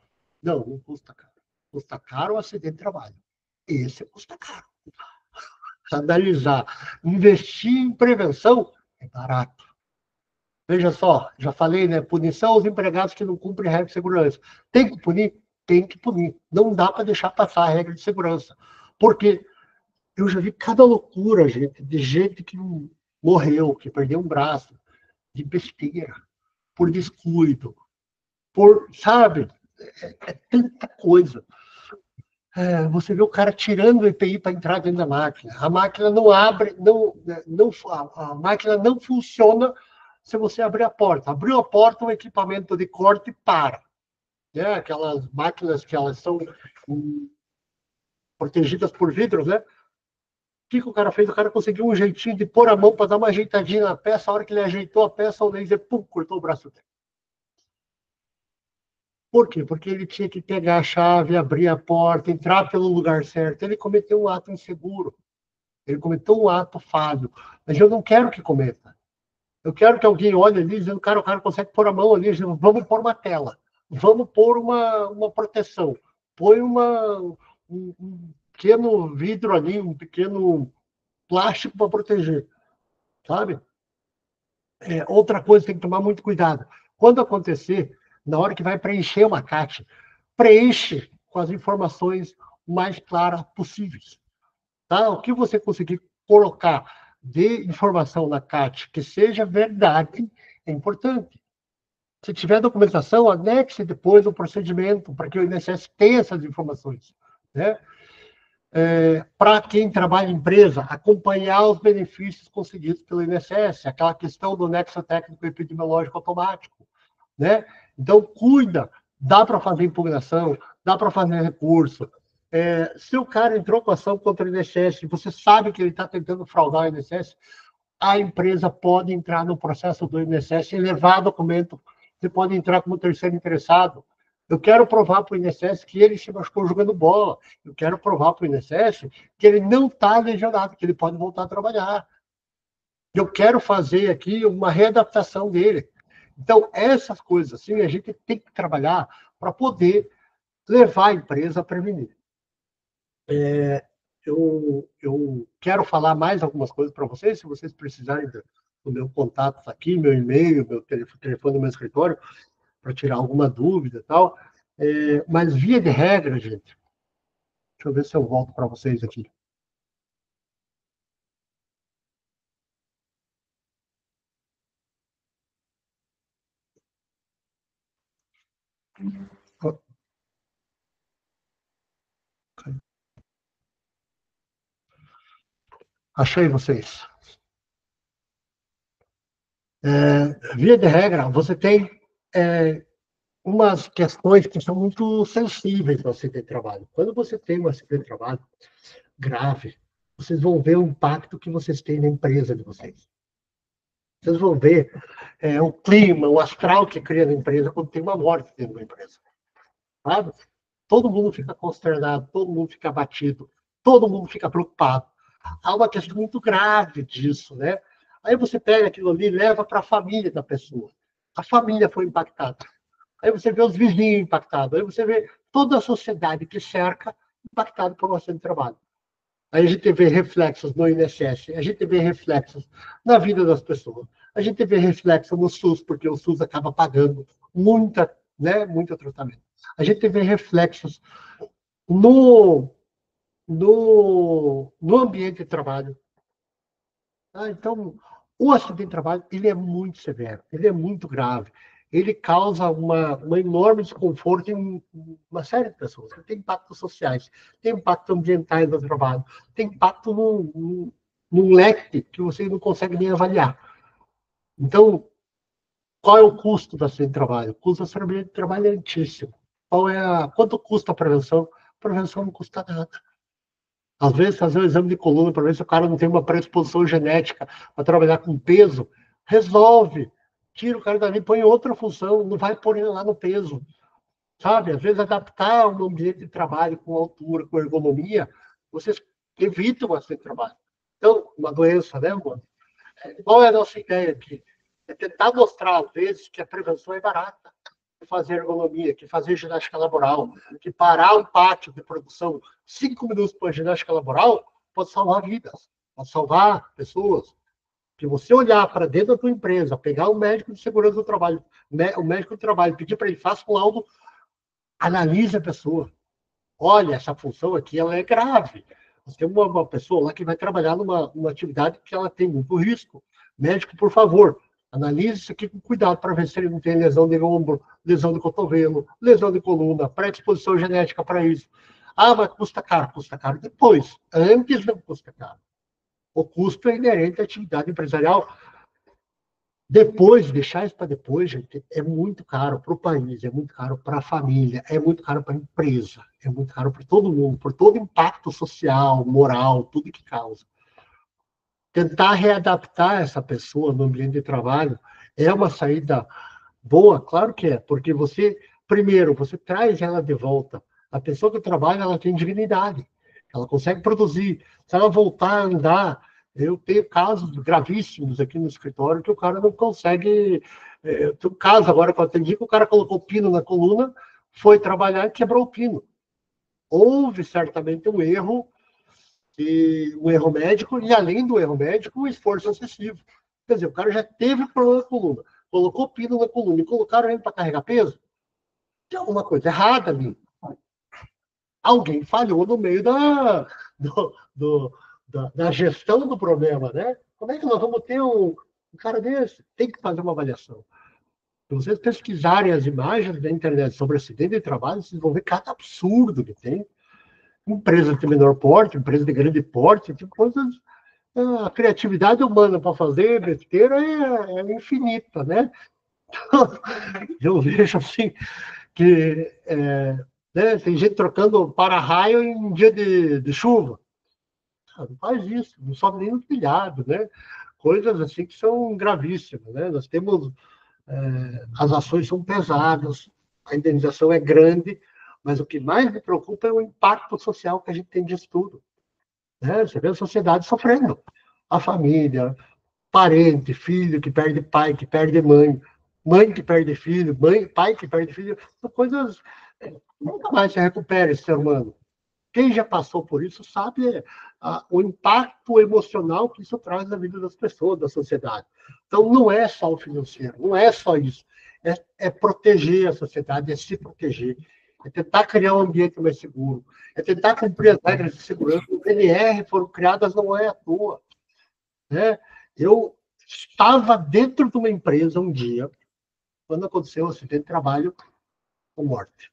Não, não custa caro. Custa caro o acidente de trabalho. Esse custa caro. Analisar, investir em prevenção é barato. Veja só, já falei, né? Punição aos empregados que não cumprem regra de segurança. Tem que punir? Tem que punir. Não dá para deixar passar a regra de segurança. Porque eu já vi cada loucura, gente, de gente que morreu, que perdeu um braço, de besteira, por descuido, sabe? É tanta coisa. Você vê o cara tirando o EPI para entrar dentro da máquina. A máquina não abre, a máquina não funciona se você abrir a porta. Abriu a porta, o equipamento de corte para. Né? Aquelas máquinas que elas são protegidas por vidros, né? O que o cara fez? O cara conseguiu um jeitinho de pôr a mão para dar uma ajeitadinha na peça. A hora que ele ajeitou a peça, o laser, pum, cortou o braço dele. Por quê? Porque ele tinha que pegar a chave, abrir a porta, entrar pelo lugar certo. Ele cometeu um ato inseguro. Ele cometeu um ato falho. Mas eu não quero que cometa. Eu quero que alguém olhe ali dizendo, cara, o cara consegue pôr a mão ali, dizendo, vamos pôr uma tela. vamos pôr uma proteção. Põe um pequeno vidro ali, um pequeno plástico para proteger, sabe? Outra coisa, tem que tomar muito cuidado. Quando acontecer, na hora que vai preencher uma CAT, preenche com as informações mais claras possíveis. Tá? O que você conseguir colocar de informação na CAT que seja verdade é importante. Se tiver documentação, anexe depois o procedimento, para que o INSS tenha essas informações. Né? Para quem trabalha em empresa, acompanhar os benefícios conseguidos pelo INSS, aquela questão do nexo técnico epidemiológico automático. Né? Então, cuida, dá para fazer impugnação, dá para fazer recurso. Se o cara entrou com ação contra o INSS e você sabe que ele está tentando fraudar o INSS, a empresa pode entrar no processo do INSS e levar documento. Você pode entrar como terceiro interessado. Eu quero provar para o INSS que ele se machucou jogando bola. Eu quero provar para o INSS que ele não está lesionado, que ele pode voltar a trabalhar. Eu quero fazer aqui uma readaptação dele. Então, essas coisas assim, a gente tem que trabalhar para poder levar a empresa a prevenir. Eu quero falar mais algumas coisas para vocês, se vocês precisarem do meu contato aqui, meu e-mail, meu telefone do meu escritório, para tirar alguma dúvida e tal. Mas, via de regra, gente, deixa eu ver se eu volto para vocês aqui. Achei vocês. Via de regra, você tem umas questões que são muito sensíveis no acidente de trabalho. Quando você tem um acidente de trabalho grave, vocês vão ver o impacto que vocês têm na empresa de vocês. Vocês vão ver o clima, o astral que cria na empresa quando tem uma morte dentro da empresa. Sabe? Todo mundo fica consternado, todo mundo fica abatido, todo mundo fica preocupado. Há uma questão muito grave disso, né? Aí você pega aquilo ali e leva para a família da pessoa. A família foi impactada. Aí você vê os vizinhos impactados. Aí você vê toda a sociedade que cerca impactada por um acidente de trabalho. Aí a gente vê reflexos no INSS, a gente vê reflexos na vida das pessoas, a gente vê reflexo no SUS, porque o SUS acaba pagando muito tratamento. A gente vê reflexos no ambiente de trabalho. Então, o acidente de trabalho ele é muito severo, ele é muito grave. Ele causa uma enorme desconforto em uma série de pessoas. Tem impactos sociais, tem impactos ambientais no trabalho, tem impacto num leque que você não consegue nem avaliar. Então, qual é o custo do acidente de trabalho? O custo do acidente de trabalho é altíssimo. Quanto custa a prevenção? A prevenção não custa nada. Às vezes, fazer um exame de coluna para ver se o cara não tem uma predisposição genética para trabalhar com peso, resolve. Tira o cara dali, põe outra função, não vai pôr ele lá no peso. Sabe? Às vezes, adaptar um ambiente de trabalho com altura, com ergonomia, vocês evitam esse trabalho. Então, uma doença, né, mano? Qual é a nossa ideia aqui? É tentar mostrar, às vezes, que a prevenção é barata. Que fazer ergonomia, que fazer ginástica laboral, que parar um pátio de produção 5 minutos para ginástica laboral pode salvar vidas, pode salvar pessoas. Que você olhar para dentro da tua empresa, pegar um médico de segurança do trabalho, o médico do trabalho, pedir para ele faça um laudo, analise a pessoa. Olha, essa função aqui ela é grave. Você tem uma pessoa lá que vai trabalhar numa atividade que ela tem muito risco. Médico, por favor, analise isso aqui com cuidado para ver se ele não tem lesão de ombro, lesão de cotovelo, lesão de coluna, predisposição genética para isso. Ah, mas custa caro. Custa caro depois. Antes não custa caro. O custo é inerente à atividade empresarial. Depois, deixar isso para depois, gente, é muito caro para o país, é muito caro para a família, é muito caro para a empresa, é muito caro para todo mundo, por todo o impacto social, moral, tudo que causa. Tentar readaptar essa pessoa no ambiente de trabalho é uma saída boa, claro que é, porque primeiro, você traz ela de volta. A pessoa que trabalha, ela tem dignidade, ela consegue produzir. Se ela voltar a andar, eu tenho casos gravíssimos aqui no escritório que o cara não consegue Tem um caso agora que eu atendi que o cara colocou pino na coluna, foi trabalhar e quebrou o pino. Houve certamente um erro médico, e além do erro médico, um esforço excessivo. Quer dizer, o cara já teve problema na coluna, colocou pino na coluna e colocaram ele para carregar peso. Tem alguma coisa errada ali. Alguém falhou no meio da gestão do problema, né? Como é que nós vamos ter um cara desse? Tem que fazer uma avaliação. Se vocês pesquisarem as imagens da internet sobre acidente de trabalho, vocês vão ver cada absurdo que tem. Empresas de menor porte, empresas de grande porte, tipo coisas. A criatividade humana para fazer besteira é infinita, né? Eu vejo assim que né, tem gente trocando para-raio em dia de chuva. Não faz isso, não sobe nem no telhado, né? Coisas assim que são gravíssimas, né? Nós temos as ações são pesadas, a indenização é grande, mas o que mais me preocupa é o impacto social que a gente tem disso tudo. Né? Você vê a sociedade sofrendo. A família, parente, filho que perde pai, que perde mãe, mãe que perde filho, pai que perde filho, são coisas nunca mais se recupera esse ser humano. Quem já passou por isso sabe o impacto emocional que isso traz na vida das pessoas, da sociedade. Então, não é só o financeiro, não é só isso. É proteger a sociedade, é se proteger, é tentar criar um ambiente mais seguro, é tentar cumprir as regras de segurança. O PNR foram criadas não é à toa. Né? Eu estava dentro de uma empresa um dia, quando aconteceu um acidente de trabalho com morte.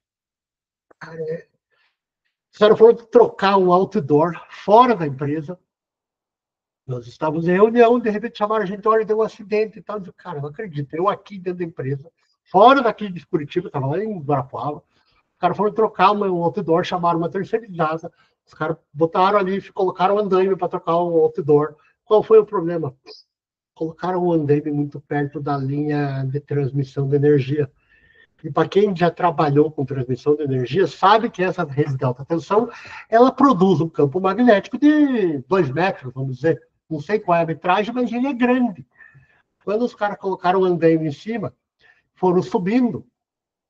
Os caras foram trocar um outdoor fora da empresa. Nós estávamos em reunião, de repente chamaram a gente, olha, deu um acidente e tal. Eu disse, cara, não acredito, eu aqui dentro da empresa, fora daqui de Curitiba, estava lá em Guarapuava, os caras foram trocar um outdoor, chamaram uma terceirizada, os caras botaram ali, colocaram um andaime para trocar o outdoor. Qual foi o problema? Colocaram o andaime muito perto da linha de transmissão de energia. E para quem já trabalhou com transmissão de energia, sabe que essa rede de alta tensão, ela produz um campo magnético de 2 metros, vamos dizer. Não sei qual é a metragem, mas ele é grande. Quando os caras colocaram o andaime em cima, foram subindo.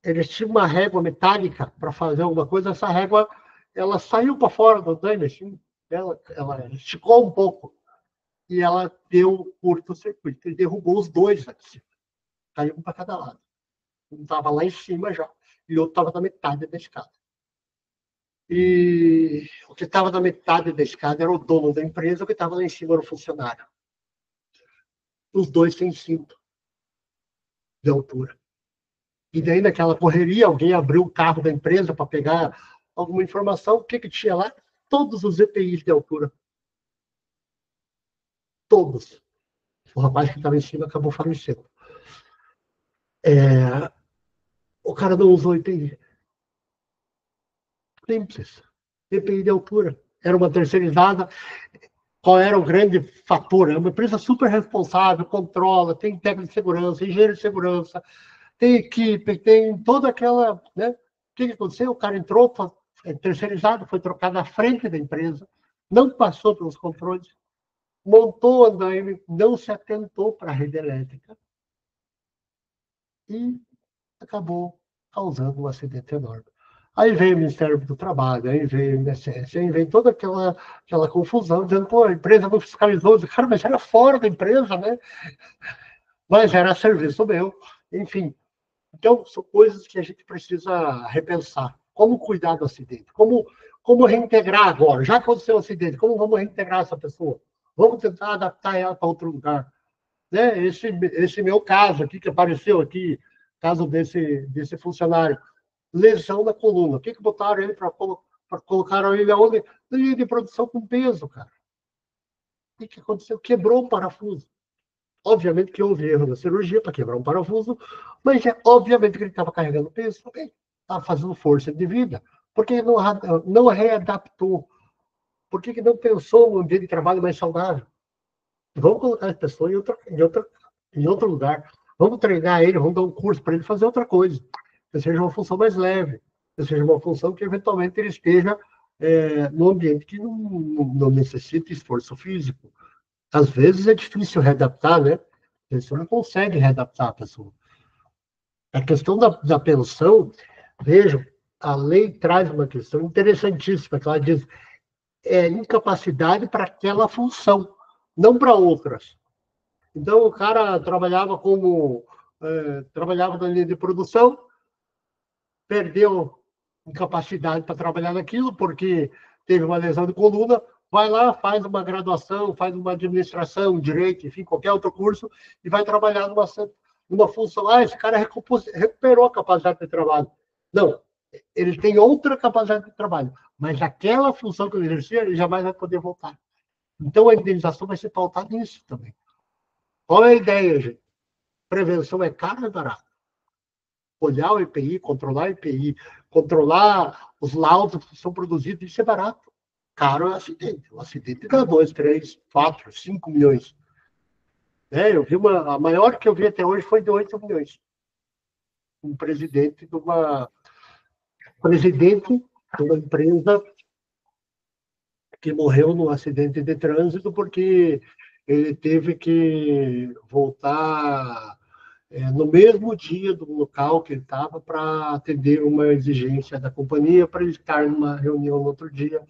Eles tinham uma régua metálica para fazer alguma coisa. Essa régua, ela saiu para fora do andaime, assim. Ela esticou um pouco. E ela deu curto-circuito. Ele derrubou os dois lá de cima. Caiu um para cada lado. Um estava lá em cima já, e o outro estava na metade da escada. E o que estava na metade da escada era o dono da empresa, o que estava lá em cima era o funcionário. Os dois têm cinto de altura. E daí, naquela correria, alguém abriu o carro da empresa para pegar alguma informação. O que tinha lá? Todos os EPIs de altura. Todos. O rapaz que estava em cima acabou falecendo. O cara não usou EPI. Simples. EPI de altura. Era uma terceirizada. Qual era o grande fator? É uma empresa super responsável, controla, tem técnico de segurança, engenheiro de segurança, tem equipe, tem toda aquela... Né? O que aconteceu? O cara entrou, terceirizado, foi trocado na frente da empresa, não passou pelos controles, montou o andaime, não se atentou para a rede elétrica e acabou causando um acidente enorme. Aí veio o Ministério do Trabalho, aí veio o INSS, aí veio toda aquela confusão, dizendo, pô, a empresa não fiscalizou. Cara, mas era fora da empresa, né? Mas era serviço meu. Enfim, então são coisas que a gente precisa repensar. Como cuidar do acidente? Como reintegrar agora? Já aconteceu um acidente, como vamos reintegrar essa pessoa? Vamos tentar adaptar ela para outro lugar. Né? Esse meu caso aqui, que apareceu aqui, caso desse funcionário, lesão na coluna. O que botaram ele para colocar ele aonde? Na linha de produção com peso, cara. O que aconteceu? Quebrou um parafuso. Obviamente que houve erro na cirurgia para quebrar um parafuso, mas obviamente que ele estava carregando peso também. Estava fazendo força de vida. Por que não readaptou? Por que não pensou num ambiente de trabalho mais saudável? Vamos colocar a pessoa em outro lugar. Vamos treinar ele, vamos dar um curso para ele fazer outra coisa. Que seja uma função mais leve, que seja uma função que eventualmente ele esteja num ambiente que não necessita esforço físico. Às vezes é difícil readaptar, né? Você não consegue readaptar a pessoa. A questão da pensão, vejam, a lei traz uma questão interessantíssima, que ela diz incapacidade para aquela função, não para outras. Então, o cara trabalhava na linha de produção, perdeu incapacidade para trabalhar naquilo, porque teve uma lesão de coluna, vai lá, faz uma graduação, faz uma administração, direito, enfim, qualquer outro curso, e vai trabalhar numa função. Esse cara recuperou a capacidade de trabalho. Não, ele tem outra capacidade de trabalho, mas aquela função que ele exercia, ele jamais vai poder voltar. Então, a indenização vai ser pautada nisso também. Qual é a ideia, gente? Prevenção é caro ou barato? Olhar o EPI, controlar os laudos que são produzidos, isso é barato. Caro é o acidente. O acidente dá 2, 3, 4, 5 milhões. Eu vi a maior que eu vi até hoje foi de 8 milhões. Um presidente de uma empresa que morreu num acidente de trânsito porque ele teve que voltar no mesmo dia do local que ele estava para atender uma exigência da companhia, para ele estar numa reunião no outro dia,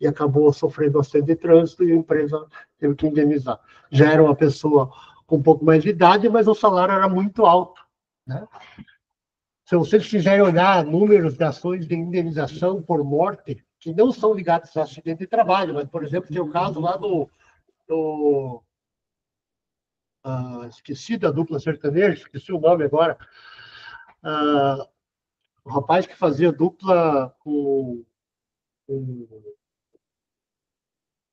e acabou sofrendo um acidente de trânsito e a empresa teve que indenizar. Já era uma pessoa com um pouco mais de idade, mas o salário era muito alto, né? Se vocês quiserem olhar números de ações de indenização por morte, que não são ligados a acidente de trabalho, mas, por exemplo, tem o caso lá esqueci da dupla sertaneja, esqueci o nome agora, o rapaz que fazia dupla com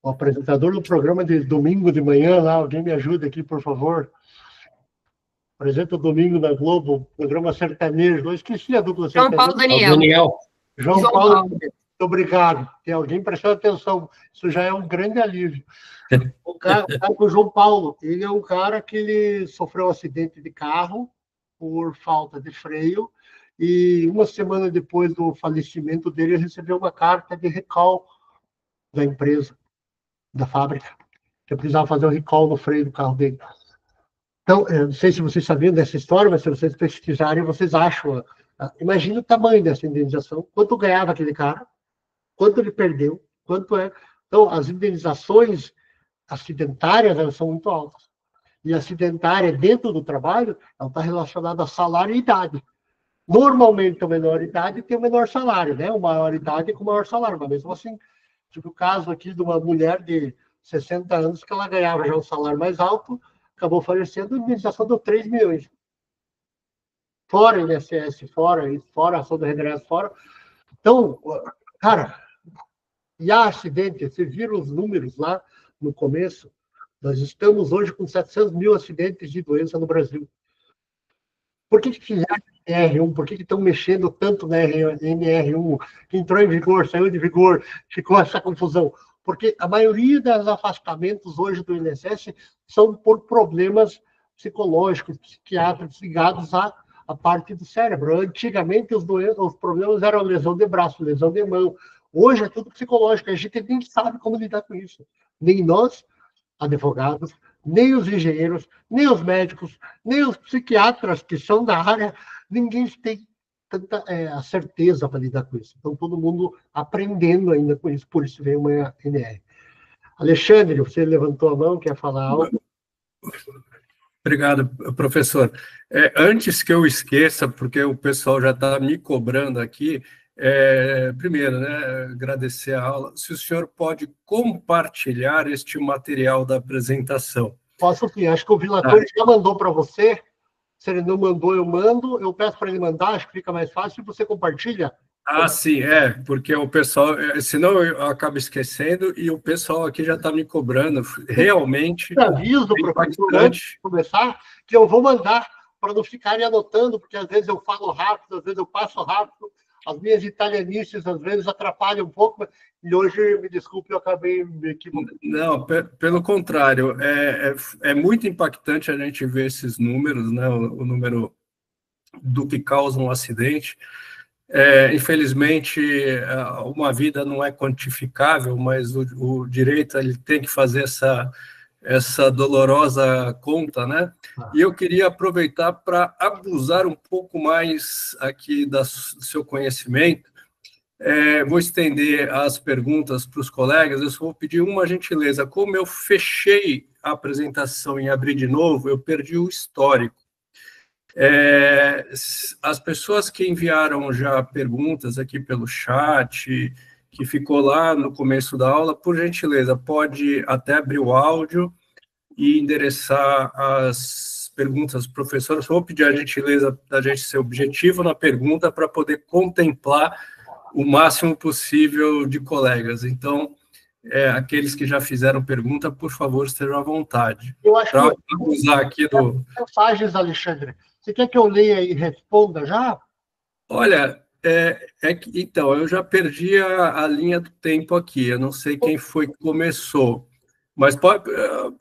o apresentador do programa de domingo de manhã lá, alguém me ajuda aqui, por favor. Apresenta o domingo na Globo, programa sertanejo, eu esqueci a dupla sertaneja. João Paulo Daniel. João Paulo, muito obrigado. Tem alguém prestando atenção, isso já é um grande alívio. O João Paulo, ele é um cara que ele sofreu um acidente de carro por falta de freio, e uma semana depois do falecimento dele, ele recebeu uma carta de recall da empresa, da fábrica, que precisava fazer um recall no freio do carro dele. Então, eu não sei se vocês sabiam dessa história, mas se vocês pesquisarem, vocês acham. Imagina o tamanho dessa indenização, quanto ganhava aquele cara, quanto ele perdeu, quanto é. Então, as indenizações acidentárias, elas são muito altas. E acidentária dentro do trabalho, ela está relacionada a salário e idade. Normalmente, a menor idade tem o menor salário, né? O maior idade com o maior salário, mas mesmo assim, tive o caso aqui de uma mulher de 60 anos que ela ganhava já um salário mais alto, acabou falecendo, a indenização deu 3 milhões. Fora INSS, fora ação do regresso, fora. Então, cara, e há acidente, vocês viram os números lá no começo? Nós estamos hoje com 700 mil acidentes de doença no Brasil. Por que fizeram NR1? Por que estão mexendo tanto na NR1? Que entrou em vigor, saiu de vigor, ficou essa confusão? Porque a maioria dos afastamentos hoje do INSS são por problemas psicológicos, psiquiátricos, ligados à parte do cérebro. Antigamente, os problemas eram lesão de braço, lesão de mão. Hoje é tudo psicológico, a gente nem sabe como lidar com isso. Nem nós, advogados, nem os engenheiros, nem os médicos, nem os psiquiatras que são da área, ninguém tem tanta a certeza para lidar com isso. Então, todo mundo aprendendo ainda com isso, por isso veio uma NR. Alexandre, você levantou a mão, quer falar algo? Obrigado, professor. Antes que eu esqueça, porque o pessoal já está me cobrando aqui, primeiro, né, agradecer a aula. Se o senhor pode compartilhar este material da apresentação. Posso sim, acho que o Vilator já mandou para você. Se ele não mandou, eu mando. Eu peço para ele mandar, acho que fica mais fácil. Você compartilha? Sim, porque o pessoal, senão eu acabo esquecendo e o pessoal aqui já está me cobrando, realmente. Eu aviso, professor, antes de começar, que eu vou mandar para não ficarem anotando, porque às vezes eu falo rápido, às vezes eu passo rápido, as minhas italianices às vezes atrapalham um pouco, e hoje, me desculpe, eu acabei me equivocando. Não, pelo contrário, é muito impactante a gente ver esses números, né, o número do que causa um acidente. Infelizmente, uma vida não é quantificável, mas o direito ele tem que fazer essa dolorosa conta, né? E eu queria aproveitar para abusar um pouco mais aqui do seu conhecimento. Vou estender as perguntas para os colegas, eu só vou pedir uma gentileza. Como eu fechei a apresentação e abri de novo, eu perdi o histórico. As pessoas que enviaram já perguntas aqui pelo chat, que ficou lá no começo da aula, por gentileza, pode até abrir o áudio e endereçar as perguntas, professor. Só vou pedir a gentileza da gente ser objetivo na pergunta para poder contemplar o máximo possível de colegas. Então, aqueles que já fizeram pergunta, por favor, estejam à vontade. Eu acho para que usar aqui do... mensagens, Alexandre. Você quer que eu leia e responda já? Olha, então, eu já perdi a linha do tempo aqui. Eu não sei quem foi que começou. Mas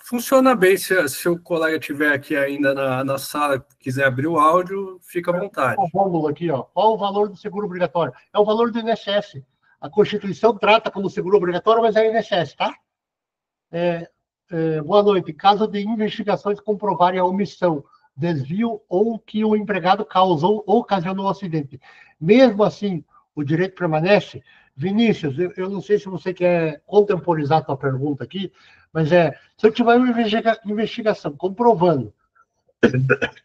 funciona bem se o colega estiver aqui ainda na sala, quiser abrir o áudio, fica à vontade. O Rômulo aqui, ó. Qual o valor do seguro obrigatório? É o valor do INSS. A Constituição trata como seguro obrigatório, mas é INSS, tá? Boa noite. Caso de investigações comprovarem a omissão, desvio ou que o empregado causou ou ocasionou o acidente, mesmo assim, o direito permanece? Vinícius, eu não sei se você quer contemporizar a tua pergunta aqui, mas se eu tiver uma investigação comprovando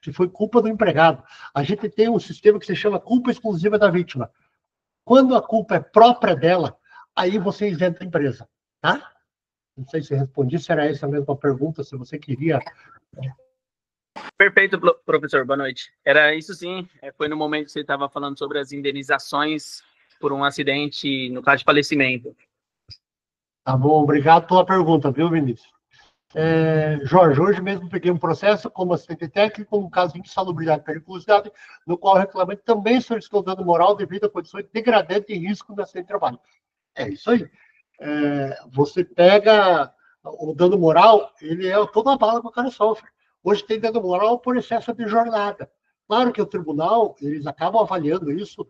que foi culpa do empregado, a gente tem um sistema que se chama culpa exclusiva da vítima. Quando a culpa é própria dela, aí você isenta a empresa, tá? Não sei se respondi, se era essa a mesma pergunta, se você queria... Perfeito, professor, boa noite. Era isso sim, foi no momento que você estava falando sobre as indenizações por um acidente, no caso de falecimento. Tá bom, obrigado pela pergunta, viu, Vinícius? Jorge, hoje mesmo peguei um processo como assistente técnico, um caso de insalubridade e periculosidade, no qual o reclamante também solicitou dano moral devido a condições degradantes e risco no acidente de trabalho. É isso aí. Você pega o dano moral, ele é toda a bala que o cara sofre. Hoje tem dano moral por excesso de jornada. Claro que o tribunal, eles acabam avaliando isso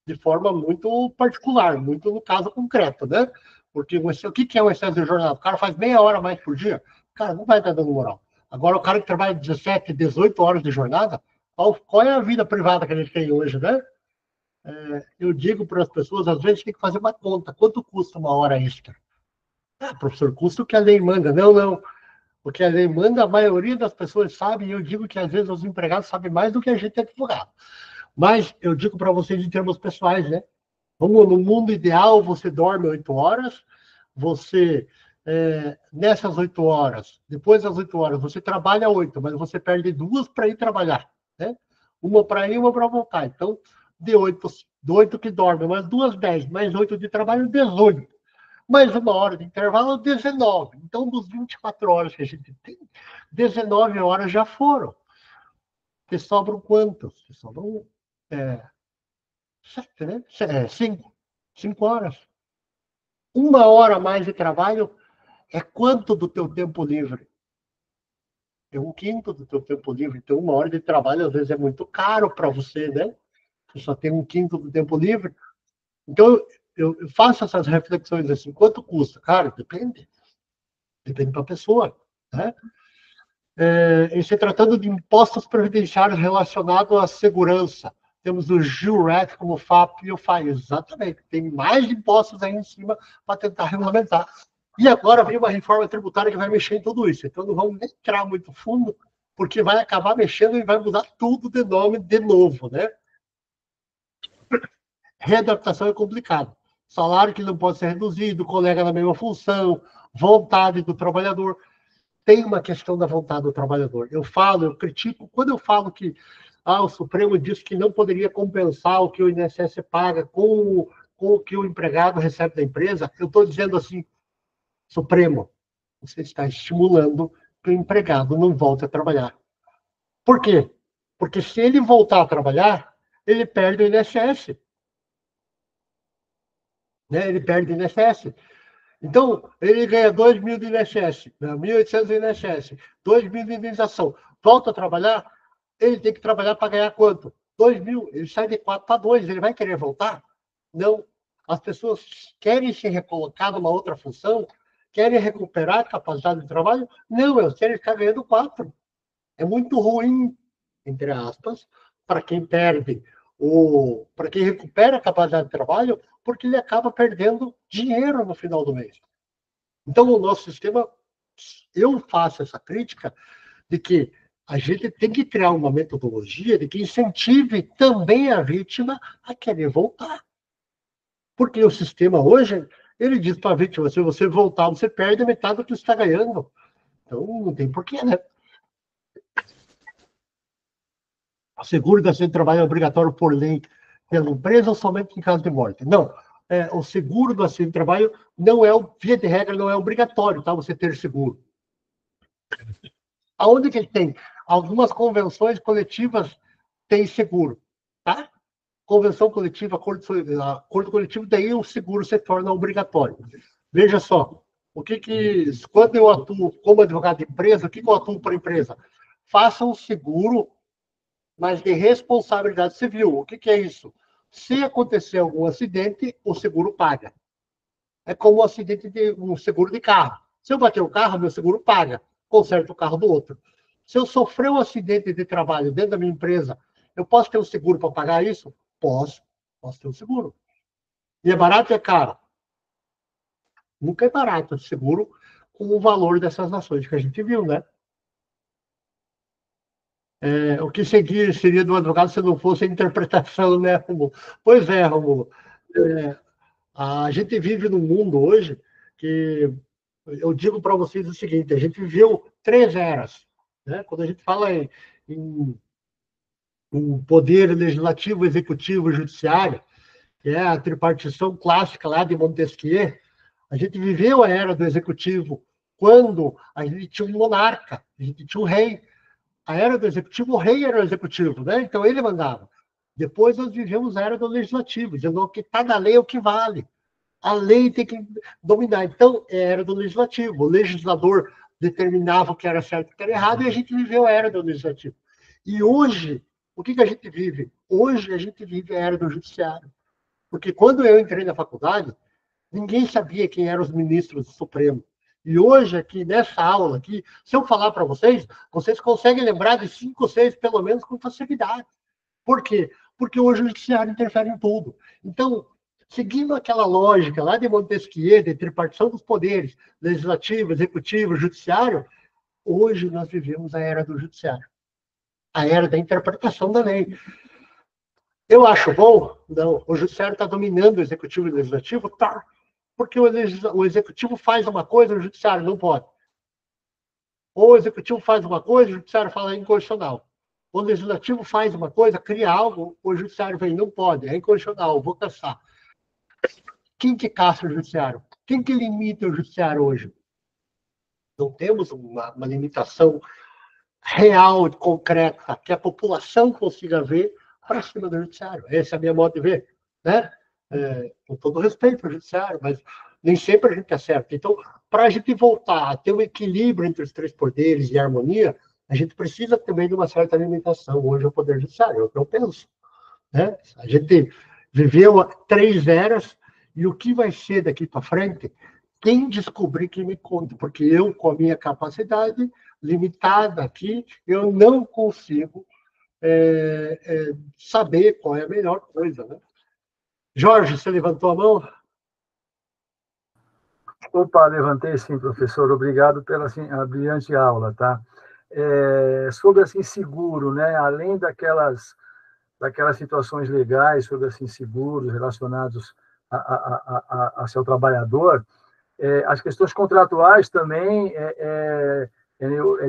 de forma muito particular, muito no caso concreto, né? Porque o que é o excesso de jornada? O cara faz meia hora mais por dia, cara, não vai estar dando moral. Agora, o cara que trabalha 17, 18 horas de jornada, qual é a vida privada que a gente tem hoje, né? Eu digo para as pessoas, às vezes tem que fazer uma conta. Quanto custa uma hora extra? Professor, custa o que a lei manda. Não. O que a lei manda, a maioria das pessoas sabe, e eu digo que às vezes os empregados sabem mais do que a gente é advogado. Mas eu digo para vocês em termos pessoais, né? No mundo ideal, você dorme 8 horas, você, nessas 8 horas, depois das 8 horas, você trabalha 8, mas você perde 2 para ir trabalhar, né? Uma para ir, uma para voltar. Então, de 8 que dorme, mais 2, 10, mais 8 de trabalho, 18. Mais uma hora de intervalo, 19. Então, dos 24 horas que a gente tem, 19 horas já foram. Que sobram quantos? Que sobram 7, né? 5. 5 horas. Uma hora a mais de trabalho é quanto do teu tempo livre? É um quinto do teu tempo livre. Então, uma hora de trabalho, às vezes, é muito caro para você, né? Você só tem um quinto do tempo livre. Então, eu faço essas reflexões assim, quanto custa? Cara, depende. Depende da pessoa, né? Em se tratando de impostos previdenciários relacionados à segurança, temos o GILRET como FAP e o FAI. Exatamente. Tem mais impostos aí em cima para tentar regulamentar. E agora vem uma reforma tributária que vai mexer em tudo isso. Então, não vamos entrar muito fundo, porque vai acabar mexendo e vai mudar tudo de nome de novo, né? Readaptação é complicado. Salário que não pode ser reduzido, colega na mesma função, vontade do trabalhador. Tem uma questão da vontade do trabalhador. Eu critico, quando eu falo que o Supremo disse que não poderia compensar o que o INSS paga com o que o empregado recebe da empresa, eu estou dizendo assim, Supremo, você está estimulando que o empregado não volte a trabalhar. Por quê? Porque se ele voltar a trabalhar, ele perde o INSS. Né? Ele perde o INSS. Então, ele ganha 2 mil de INSS, 1.800 de INSS, 2 mil de indenização. Volta a trabalhar, ele tem que trabalhar para ganhar quanto? 2 mil. Ele sai de 4 para 2. Ele vai querer voltar? Não. As pessoas querem se recolocar numa outra função Querem recuperar a capacidade de trabalho? Não, eles querem ficar ganhando 4. É muito ruim, entre aspas, para quem perde, para quem recupera a capacidade de trabalho, porque ele acaba perdendo dinheiro no final do mês. Então, o nosso sistema, eu faço essa crítica de que a gente tem que criar uma metodologia de que incentive também a vítima a querer voltar. Porque o sistema hoje, ele diz para a vítima, se você voltar, você perde metade do que você está ganhando. Então, não tem porquê, né? O seguro de acidente de trabalho é obrigatório por lei pela empresa ou somente em caso de morte? Não. O seguro do acidente de trabalho não é, via de regra, não é obrigatório, tá? Você ter seguro. Aonde que ele tem? Algumas convenções coletivas têm seguro, tá? Convenção coletiva, acordo coletivo, daí o seguro se torna obrigatório. Veja só, quando eu atuo como advogado de empresa, o que eu atuo para a empresa? Faça um seguro, mas de responsabilidade civil. O que é isso? Se acontecer algum acidente, o seguro paga. É como um seguro de carro. Se eu bater o carro, meu seguro paga. Conserta o carro do outro. Se eu sofrer um acidente de trabalho dentro da minha empresa, eu posso ter um seguro para pagar isso? Posso ter um seguro. E é barato e é caro? Nunca é barato o seguro com o valor dessas nações que a gente viu, né? O que seria do advogado se não fosse a interpretação, né, Romulo? Pois é, Romulo. A gente vive num mundo hoje que eu digo para vocês o seguinte: a gente viveu 3 eras. Né? Quando a gente fala em poder legislativo, executivo e judiciário, que é a tripartição clássica lá de Montesquieu, a gente viveu a era do executivo quando a gente tinha um monarca, a gente tinha um rei. A era do executivo, o rei era o executivo, né? Então ele mandava. Depois nós vivemos a era do legislativo, dizendo que cada lei é o que vale. A lei tem que dominar. Então, era do legislativo. O legislador determinava o que era certo e o que era errado, e a gente viveu a era do legislativo. E hoje, o que a gente vive? Hoje a gente vive a era do judiciário. Porque quando eu entrei na faculdade, ninguém sabia quem eram os ministros do Supremo. E hoje, aqui, nessa aula, aqui, se eu falar para vocês, vocês conseguem lembrar de 5 ou 6, pelo menos, com facilidade. Por quê? Porque hoje o judiciário interfere em tudo. Então, seguindo aquela lógica lá de Montesquieu, de tripartição dos poderes, legislativo, executivo, judiciário, hoje nós vivemos a era do judiciário. A era da interpretação da lei. Eu acho bom? Não. O judiciário está dominando o executivo e o legislativo? Tá. Porque o executivo faz uma coisa, o judiciário não pode. Ou o executivo faz uma coisa, o judiciário fala inconstitucional. O legislativo faz uma coisa, cria algo, o judiciário vem, não pode, é inconstitucional, vou caçar. Quem que caça o judiciário? Quem que limita o judiciário hoje? Não temos uma limitação real, concreta, que a população consiga ver para cima do judiciário. Essa é a minha modo de ver. Né? Com todo respeito ao judiciário, mas nem sempre a gente acerta. Então, para a gente voltar a ter um equilíbrio entre os 3 poderes e harmonia, a gente precisa também de uma certa limitação hoje ao poder judiciário, é o que eu penso. Né? A gente viveu 3 eras, e o que vai ser daqui para frente, quem descobrir que me conta, porque eu, com a minha capacidade limitada aqui, eu não consigo saber qual é a melhor coisa. Né? Jorge, você levantou a mão? Opa, levantei sim, professor. Obrigado pela a brilhante aula, tá? Sobre assim seguro, né? Além daquelas situações legais sobre assim seguros relacionados a seu trabalhador, as questões contratuais também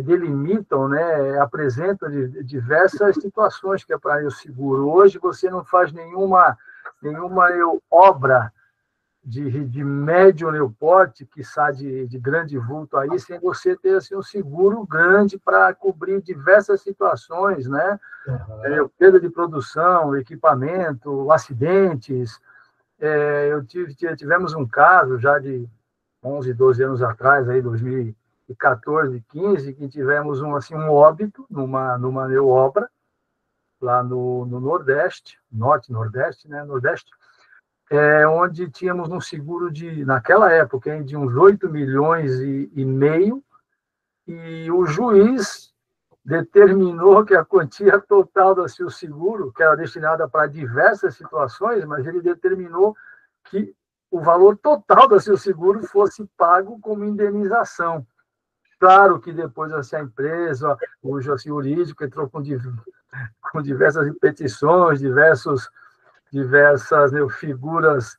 delimitam, né? Apresentam diversas situações que é para o seguro. Hoje você não faz nenhuma obra de médio porte, que sai de grande vulto aí, sem você ter assim, um seguro grande para cobrir diversas situações, né? Perda de produção, equipamento, acidentes. Tivemos um caso já de 11, 12 anos atrás, aí, 2014, 15, que tivemos um óbito numa obra lá no Nordeste, Norte-Nordeste, né? Nordeste. onde tínhamos um seguro naquela época, de uns 8 milhões e meio, e o juiz determinou que a quantia total do seu seguro, que era destinada para diversas situações, mas ele determinou que o valor total do seu seguro fosse pago como indenização. Claro que depois assim, a empresa, o jurídico entrou com diversas petições, diversas figuras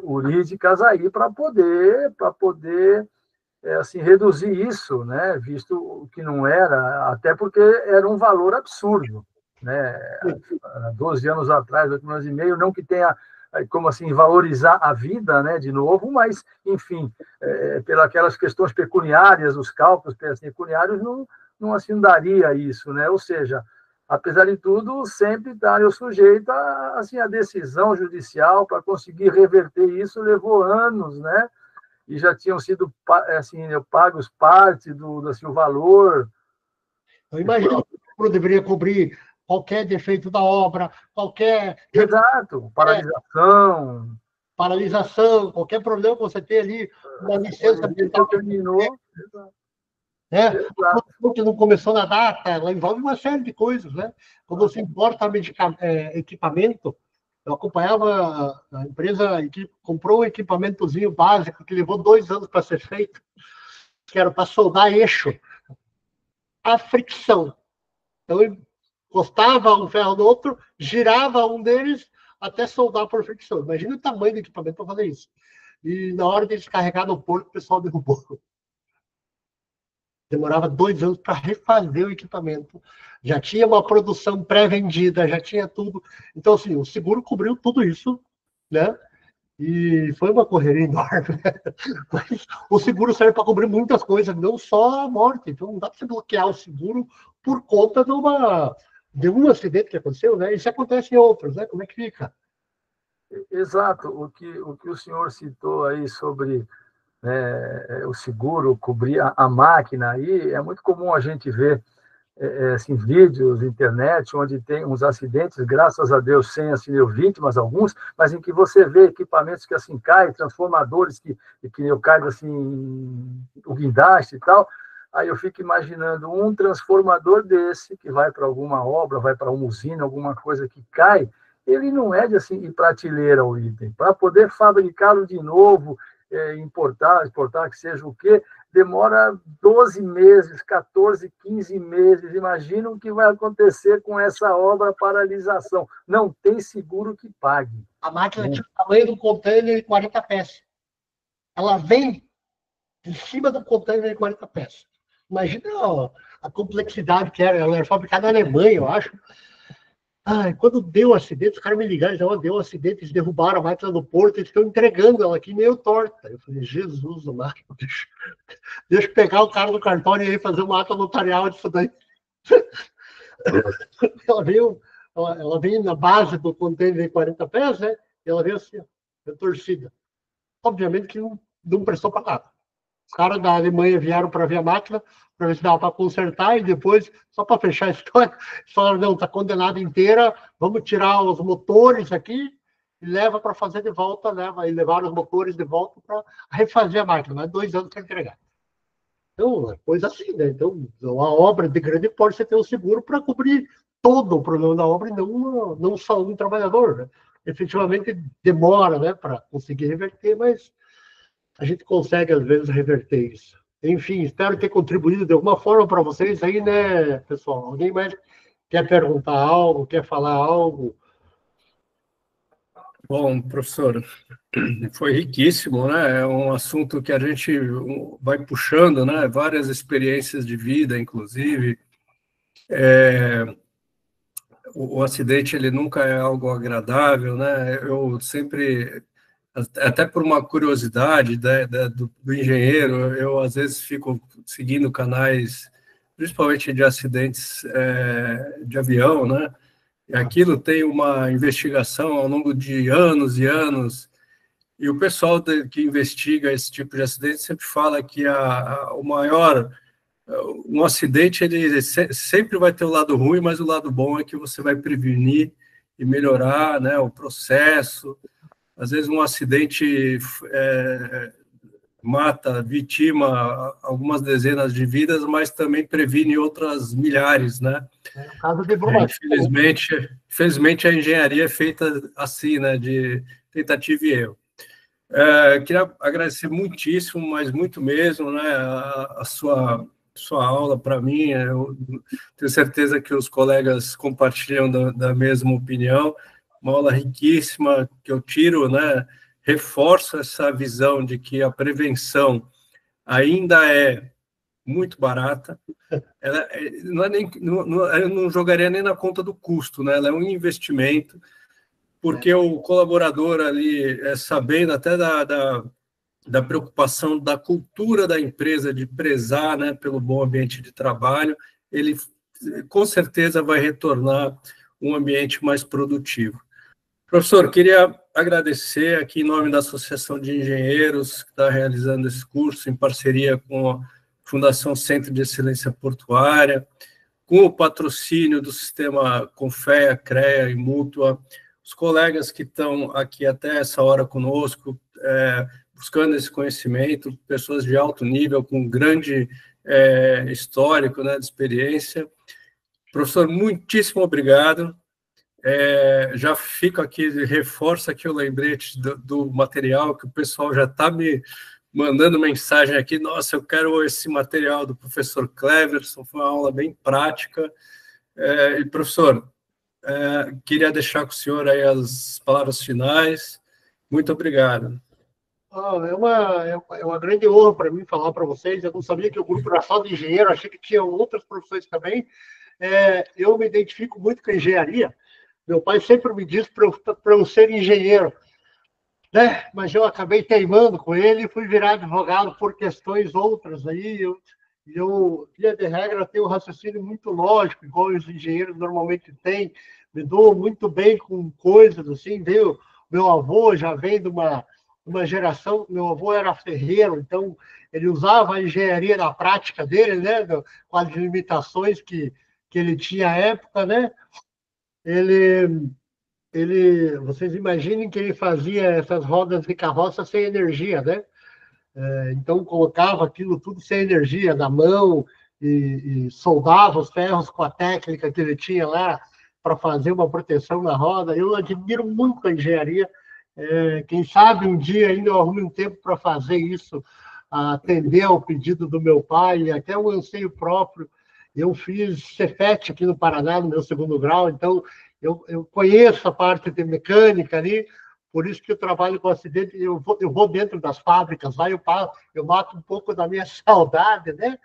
jurídicas aí para poder assim, reduzir isso, né? Visto que não era, até porque era um valor absurdo, né? 12 anos atrás, 8 anos e meio, não que tenha como assim valorizar a vida, né, de novo, mas, enfim, pelas questões pecuniárias, os cálculos pecuniários, não assim daria isso, né? Ou seja, apesar de tudo, sempre estar sujeito a decisão judicial para conseguir reverter isso, levou anos, né? E já tinham sido assim, pagos parte do assim, o valor. Eu imagino que o seguro deveria cobrir qualquer defeito da obra, qualquer... Exato, paralisação, qualquer problema que você tem ali, uma licença ambiental que terminou. Que não começou na data, ela envolve uma série de coisas, né? Quando você importa equipamento, eu acompanhava a empresa que comprou um equipamentozinho básico que levou 2 anos para ser feito, que era para soldar eixo. A fricção. Então, encostava um ferro no outro, girava um deles até soldar por fricção. Imagina o tamanho do equipamento para fazer isso. E na hora de descarregar no porto, o pessoal derrubou. Demorava 2 anos para refazer o equipamento. Já tinha uma produção pré-vendida, já tinha tudo. Então, assim, o seguro cobriu tudo isso, né? E foi uma correria enorme. Mas o seguro serve para cobrir muitas coisas, não só a morte. Então, não dá para você bloquear o seguro por conta de um acidente que aconteceu, né? Isso acontece em outros, né? Como é que fica? Exato. O que o senhor citou aí sobre o seguro cobrir a máquina, aí é muito comum a gente ver assim, vídeos na internet onde tem uns acidentes, graças a Deus, sem assim, vítimas alguns, mas em que você vê equipamentos que assim caem, transformadores que caem assim, o guindaste e tal. Aí eu fico imaginando um transformador desse que vai para alguma obra, vai para uma usina, alguma coisa que cai, ele não é de assim, prateleira o item. Para poder fabricá-lo de novo, importar, que seja o quê, demora 12 meses, 14, 15 meses. Imagina o que vai acontecer com essa obra paralisação. Não tem seguro que pague. A máquina tinha o tamanho do container de 40 pés. Ela vem em cima do container de 40 pés. Imagina a complexidade que era. Ela era fabricada na Alemanha, eu acho. Quando deu o acidente, os caras me ligaram, deu um acidente, eles derrubaram a máquina do porto, eles estão entregando ela aqui meio torta. Eu falei, Jesus, deixa eu pegar o cara do cartório e fazer uma ata notarial disso daí. Ela veio na base do container de 40 pés, né? E ela veio assim, retorcida. Obviamente que não prestou para nada. Os caras da Alemanha vieram para ver a máquina, para ver se dava para consertar, e depois, só para fechar a história, falaram, não, está condenada inteira, vamos tirar os motores aqui e leva para fazer de volta, e levaram os motores de volta para refazer a máquina, mas 2 anos para entregar. Então, é coisa assim, né? Então, a obra de grande porte, você tem um seguro para cobrir todo o problema da obra e não só um trabalhador, né? Efetivamente, demora, né, para conseguir reverter, mas a gente consegue, às vezes, reverter isso. Enfim, espero ter contribuído de alguma forma para vocês aí, né, pessoal? Alguém mais quer perguntar algo, quer falar algo? Bom, professor, foi riquíssimo, né? É um assunto que a gente vai puxando, né? Várias experiências de vida, inclusive. O acidente, ele nunca é algo agradável, né? Eu sempre, até por uma curiosidade do engenheiro, eu às vezes fico seguindo canais, principalmente de acidentes de avião, né? E aquilo tem uma investigação ao longo de anos e anos, e o pessoal que investiga esse tipo de acidente sempre fala que um acidente ele sempre vai ter o lado ruim, mas o lado bom é que você vai prevenir e melhorar, né, o processo. Às vezes um acidente mata, vitima algumas dezenas de vidas, mas também previne outras milhares, né? No caso de Brumadinho. Infelizmente, a engenharia é feita assim, né, de tentativa e erro. Queria agradecer muitíssimo, mas muito mesmo, né, a sua aula para mim. Eu tenho certeza que os colegas compartilham da mesma opinião. Uma aula riquíssima que eu tiro, né, reforço essa visão de que a prevenção ainda é muito barata. Ela eu não jogaria nem na conta do custo, né? Ela é um investimento, porque o colaborador ali, sabendo até da preocupação da cultura da empresa de prezar, né, pelo bom ambiente de trabalho, ele com certeza vai retornar um ambiente mais produtivo. Professor, queria agradecer aqui em nome da Associação de Engenheiros, que está realizando esse curso em parceria com a Fundação Centro de Excelência Portuária, com o patrocínio do sistema Confea, CREA e Mútua, os colegas que estão aqui até essa hora conosco, buscando esse conhecimento, pessoas de alto nível, com grande histórico, né, de experiência. Professor, muitíssimo obrigado. Já fico aqui, reforço aqui o lembrete do material, que o pessoal já está me mandando mensagem aqui. Nossa, eu quero esse material do professor Cleverson, foi uma aula bem prática. E, professor, queria deixar com o senhor aí as palavras finais. Muito obrigado. É uma grande honra para mim falar para vocês. Eu não sabia que o grupo era só de engenheiro, achei que tinha outras profissões também. Eu me identifico muito com a engenharia. Meu pai sempre me disse para eu ser engenheiro, né? Mas eu acabei teimando com ele e fui virar advogado por questões outras aí. Eu, via de regra, tenho um raciocínio muito lógico, igual os engenheiros normalmente têm. Me dou muito bem com coisas assim, viu? Meu avô já vem de uma geração, meu avô era ferreiro, então ele usava a engenharia na prática dele, né? Com as limitações que ele tinha à época, né? Vocês imaginem que ele fazia essas rodas de carroça sem energia, né? Então colocava aquilo tudo sem energia na mão e soldava os ferros com a técnica que ele tinha lá para fazer uma proteção na roda. Eu admiro muito a engenharia. Quem sabe um dia ainda eu arrume um tempo para fazer isso, atender ao pedido do meu pai, até um anseio próprio. Eu fiz Cefet aqui no Paraná, no meu segundo grau, então eu conheço a parte de mecânica ali, por isso que eu trabalho com acidente, eu vou dentro das fábricas, lá eu mato um pouco da minha saudade, né?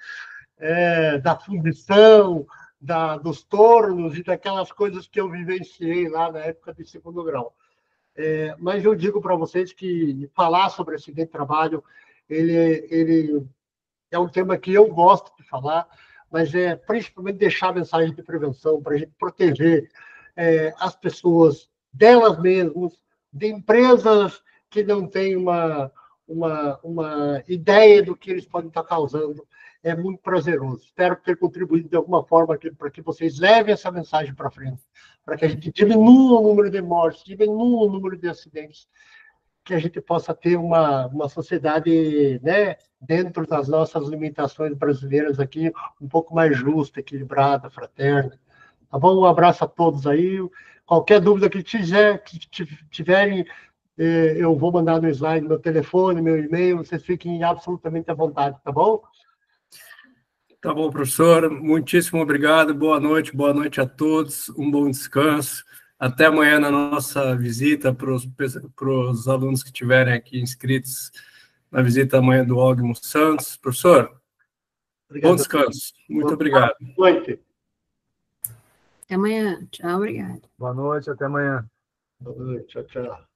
Da fundição, dos tornos e daquelas coisas que eu vivenciei lá na época de segundo grau. Mas eu digo para vocês que falar sobre acidente de trabalho, ele é um tema que eu gosto de falar, mas principalmente deixar a mensagem de prevenção para a gente proteger as pessoas delas mesmas, de empresas que não têm uma ideia do que eles podem estar causando. É muito prazeroso. Espero ter contribuído de alguma forma para que vocês levem essa mensagem para frente, para que a gente diminua o número de mortes, diminua o número de acidentes, que a gente possa ter uma sociedade, né, dentro das nossas limitações brasileiras aqui, um pouco mais justa, equilibrada, fraterna. Tá bom? Um abraço a todos aí. Qualquer dúvida que tiverem, eu vou mandar no slide meu telefone, meu e-mail, vocês fiquem absolutamente à vontade, tá bom? Tá bom, professor. Muitíssimo obrigado. Boa noite a todos. Um bom descanso. Até amanhã na nossa visita para os alunos que estiverem aqui inscritos na visita amanhã do Ogmo Santos. Professor, obrigado. Bom descanso. Muito obrigado. Boa noite. Até amanhã. Tchau, obrigado. Boa noite, até amanhã. Boa noite, tchau, tchau.